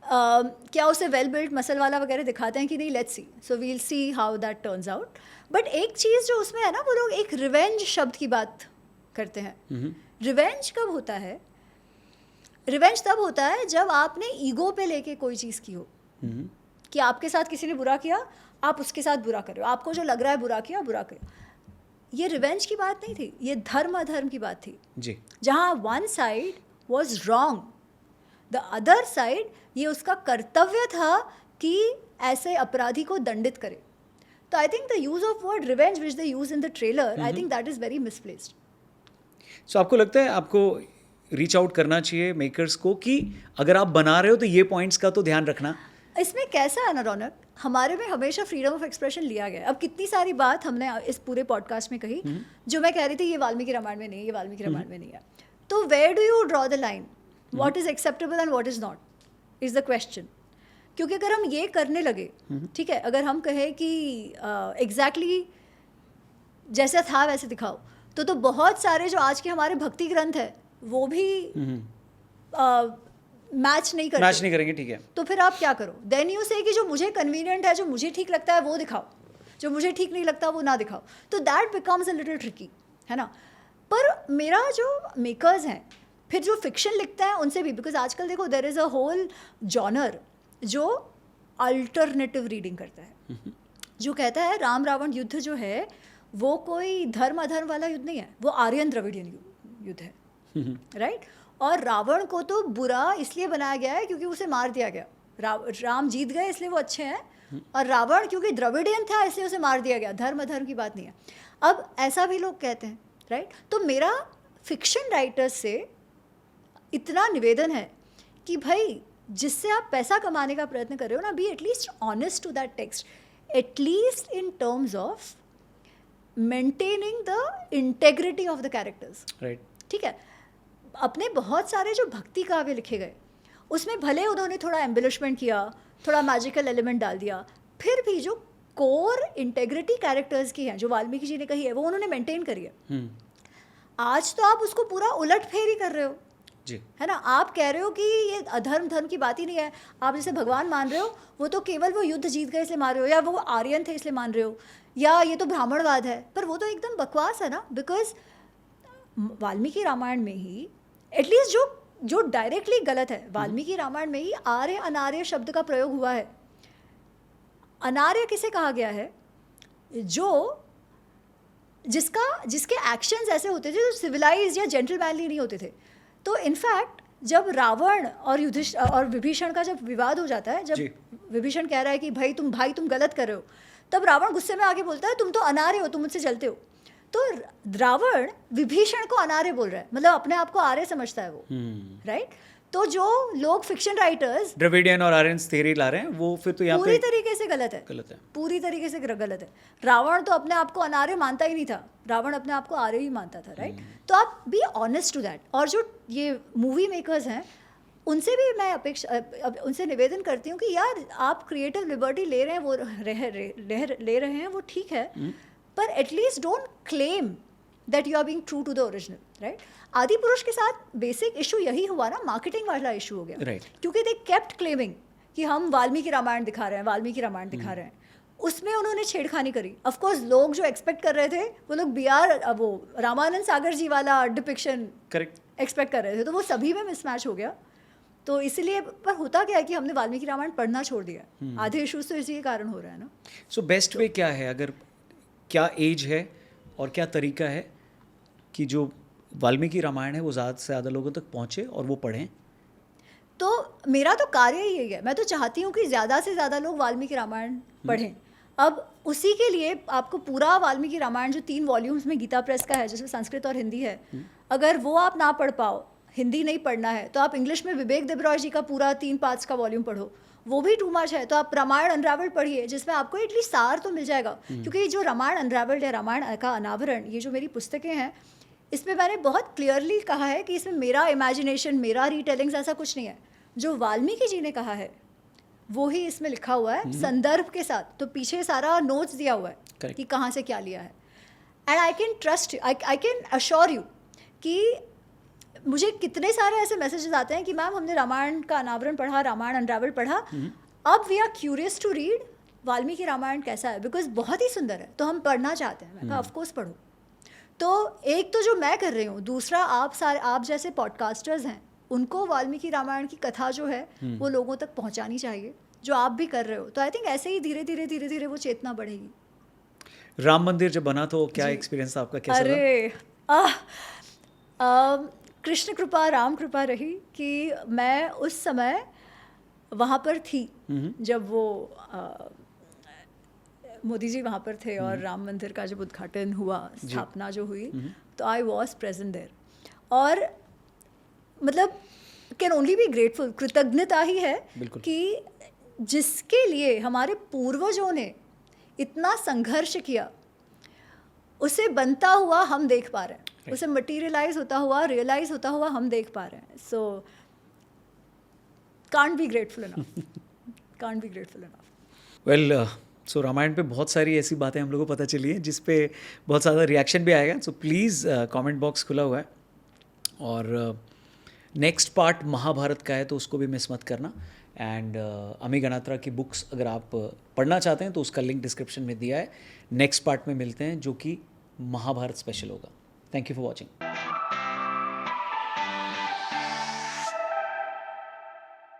क्या उसे वेल बिल्ट मसल वाला वगैरह दिखाते हैं कि नहीं, let's see. So we'll see how that turns out. But एक चीज़ जो उसमें है ना, वो लोग एक रिवेंज शब्द की बात करते हैं। रिवेंज कब होता है? रिवेंज तब होता है जब आपने ईगो पे लेके कोई चीज़ की हो, कि आपके साथ किसी ने बुरा किया, आप उसके साथ बुरा कर रहे हो, आपको जो लग रहा है बुरा किया, बुरा किया। ये रिवेंज की बात नहीं थी, ये धर्म अधर्म की बात थी जी, जहाँ one side was wrong, the other side ये उसका कर्तव्य था कि ऐसे अपराधी को दंडित करे। तो I think the use of word revenge which they use in the trailer, I think that is very misplaced. So आपको लगता है आपको रीच आउट करना चाहिए मेकर्स को कि अगर आप बना रहे हो तो ये पॉइंट्स का तो ध्यान रखना? इसमें कैसा है ना रौनक, हमारे में हमेशा फ्रीडम ऑफ एक्सप्रेशन लिया गया है। अब कितनी सारी बात हमने इस पूरे पॉडकास्ट में कही जो मैं कह रही थी ये वाल्मीकि रामायण में नहीं है, ये वाल्मीकि रामायण में नहीं है। तो where do you draw the line? What is acceptable and what is not is the question. क्योंकि अगर हम ये करने लगे, ठीक है, अगर हम कहें कि एग्जैक्टली जैसा था वैसे दिखाओ, तो बहुत सारे जो आज के हमारे भक्ति ग्रंथ है वो भी मैच नहीं करेंगे, ठीक है। तो फिर आप क्या करो? देन यू से कि जो मुझे कन्वीनियंट है, जो मुझे ठीक लगता है वो दिखाओ, जो मुझे ठीक नहीं लगता वो ना दिखाओ। तो that becomes a little tricky, है ना? पर मेरा जो मेकर्स हैं, फिर जो फिक्शन लिखते हैं उनसे भी, बिकॉज आजकल देखो there is a whole genre जो अल्टरनेटिव रीडिंग करता है, जो कहता है राम रावण युद्ध जो है वो कोई धर्म अधर्म वाला युद्ध नहीं है, वो आर्यन द्रविडियन युद्ध है, राइट? और रावण को तो बुरा इसलिए बनाया गया है क्योंकि उसे मार दिया गया। राम जीत गए इसलिए वो अच्छे हैं, और रावण क्योंकि द्रविडियन था इसलिए उसे मार दिया गया। धर्म अधर्म की बात नहीं है। अब ऐसा भी लोग कहते हैं, राइट? तो मेरा फिक्शन राइटर्स से इतना निवेदन है कि भाई जिससे आप पैसा कमाने का प्रयत्न कर रहे हो ना, be at least honest to that text, at least in terms of maintaining the integrity of the characters, right? ठीक है। अपने बहुत सारे जो भक्ति काव्य लिखे गए उसमें भले उन्होंने थोड़ा एम्बिलिशमेंट किया, थोड़ा मैजिकल एलिमेंट डाल दिया, फिर भी जो कोर इंटेग्रिटी कैरेक्टर्स की है जो वाल्मीकि जी ने कही है वो उन्होंने मेंटेन करी है। आज तो आप उसको पूरा उलट फेरी कर रहे हो जी, है ना? आप कह रहे हो कि ये अधर्म धर्म की बात ही नहीं है, आप जैसे भगवान मान रहे हो वो तो केवल वो युद्ध जीत गए इसलिए मान रहे हो, या वो आर्यन थे इसलिए मान रहे हो, या ये तो ब्राह्मणवाद है। पर वो तो एकदम बकवास है ना, बिकॉज वाल्मीकि रामायण में ही एटलीस्ट जो डायरेक्टली गलत है, वाल्मीकि रामायण में ही आर्य अनार्य शब्द का प्रयोग हुआ है। अनार्य किसे कहा गया है? जिसके एक्शंस ऐसे होते थे जो सिविलाइज या जेंटलमैनली नहीं होते थे। तो इनफैक्ट जब रावण और विभीषण का जब विवाद हो जाता है, जब विभीषण कह रहा है कि भाई तुम गलत कर रहे हो, तब रावण गुस्से में आके बोलता है तुम तो अनार्य हो, तुम मुझसे जलते हो। तो रावण विभीषण को अनार्य बोल रहा है, मतलब अपने आप को आर्य समझता है वो, राइट? तो जो लोग फिक्शन राइटर्स द्रविडियन और आर्यन थ्योरी ला रहे हैं वो फिर तो यहाँ पूरी पे तरीके से गलत है, गलत है। पूरी तरीके से गलत है। रावण तो अपने आप को अनार्य मानता ही नहीं था, रावण अपने आप को आर्य ही मानता था, राइट? तो आप बी ऑनेस्ट टू दैट। और जो ये मूवी मेकर्स हैं उनसे भी मैं उनसे निवेदन करती हूँ कि यार आप क्रिएटिव लिबर्टी ले रहे हैं, वो ले रहे हैं वो ठीक है, पर at least don't claim that you are being true to the original, right? Adipurush के साथ बेसिक इशू यही हुआ ना, मार्केटिंग वाला इशू हो गया, Right. क्योंकि दे केप्ट क्लेमिंग कि हम वाल्मीकि रामायण दिखा रहे हैं, वाल्मीकि रामायण दिखा रहे हैं। उसमें उन्होंने छेड़खानी करी। ऑफ कोर्स लोग जो एक्सपेक्ट कर रहे थे वो लोग वो रामानंद सागर जी वाला डिपिक्शन करेक्ट। एक्सपेक्ट कर रहे थे, तो वो सभी में मिसमैच हो गया। तो इसलिए पर होता क्या है कि हमने वाल्मीकि रामायण पढ़ना छोड़ दिया। आधे इश्यूज तो इसी के कारण हो रहा है ना। सो बेस्ट वे क्या है, अगर क्या एज है और क्या तरीका है कि जो वाल्मीकि रामायण है वो ज़्यादा से ज़्यादा लोगों तक पहुँचे और वो पढ़ें? तो मेरा तो कार्य ही यही है, मैं तो चाहती हूँ कि ज़्यादा से ज़्यादा लोग वाल्मीकि रामायण पढ़ें। अब उसी के लिए आपको पूरा वाल्मीकि रामायण जो 3 वॉल्यूम्स में गीता प्रेस का है, जिसमें संस्कृत और हिंदी है, अगर वो आप ना पढ़ पाओ, हिंदी नहीं पढ़ना है, तो आप इंग्लिश में विवेक देबरॉय जी का पूरा 3 पार्ट्स का वॉल्यूम पढ़ो, वो भी टू मच है। तो आप रामायण अनरावल्ड पढ़िए, जिसमें आपको एटलीस्ट सार तो मिल जाएगा। क्योंकि जो रामायण अनरावल्ड या रामायण का अनावरण, ये जो मेरी पुस्तकें हैं, इसमें मैंने बहुत क्लियरली कहा है कि इसमें मेरा इमेजिनेशन, मेरा रीटेलिंग्स ऐसा कुछ नहीं है। जो वाल्मीकि जी ने कहा है वो ही इसमें लिखा हुआ है, संदर्भ के साथ। तो पीछे सारा नोट्स दिया हुआ है Correct. कि कहाँ से क्या लिया है। And I can trust, I can assure you कि मुझे कितने सारे ऐसे मैसेजेस आते हैं कि मैम हमने रामायण का अनावरण पढ़ा, रामायण अनरावल पढ़ा, अब we are curious to read Valmiki Ramayana कैसा है, बिकॉज बहुत ही सुंदर है, तो हम पढ़ना चाहते हैं। मैं कहा ऑफकोर्स पढ़ो। तो एक तो जो मैं कर रही हूँ, दूसरा आप जैसे पॉडकास्टर्स हैं, उनको वाल्मीकि रामायण की कथा जो है वो लोगों तक पहुँचानी चाहिए, जो आप भी कर रहे हो। तो आई थिंक ऐसे ही धीरे धीरे वो चेतना बढ़ेगी। राम मंदिर जब बना तो क्या एक्सपीरियंस था आपका, कैसा था? अरे कृष्ण कृपा, राम कृपा रही कि मैं उस समय वहाँ पर थी जब वो मोदी जी वहाँ पर थे और राम मंदिर का जब उद्घाटन हुआ, स्थापना जो हुई, तो आई वॉज प्रेजेंट देयर। और मतलब कैन ओनली बी ग्रेटफुल, कृतज्ञता ही है कि जिसके लिए हमारे पूर्वजों ने इतना संघर्ष किया, उसे बनता हुआ हम देख पा रहे हैं, उसे मटीरियलाइज होता हुआ, रियलाइज होता हुआ हम देख पा रहे हैं। So can't be grateful enough, can't be grateful enough. Well, so Ramayan पे बहुत सारी ऐसी बातें हम लोगों को पता चली हैं जिस पे बहुत ज़्यादा रिएक्शन भी आएगा। सो प्लीज़ कमेंट बॉक्स खुला हुआ है, और नेक्स्ट पार्ट महाभारत का है तो उसको भी मिस मत करना। एंड अमी गणात्रा की बुक्स अगर आप पढ़ना चाहते हैं तो उसका लिंक डिस्क्रिप्शन में दिया है। नेक्स्ट पार्ट में मिलते हैं जो कि महाभारत स्पेशल होगा। Thank you for watching.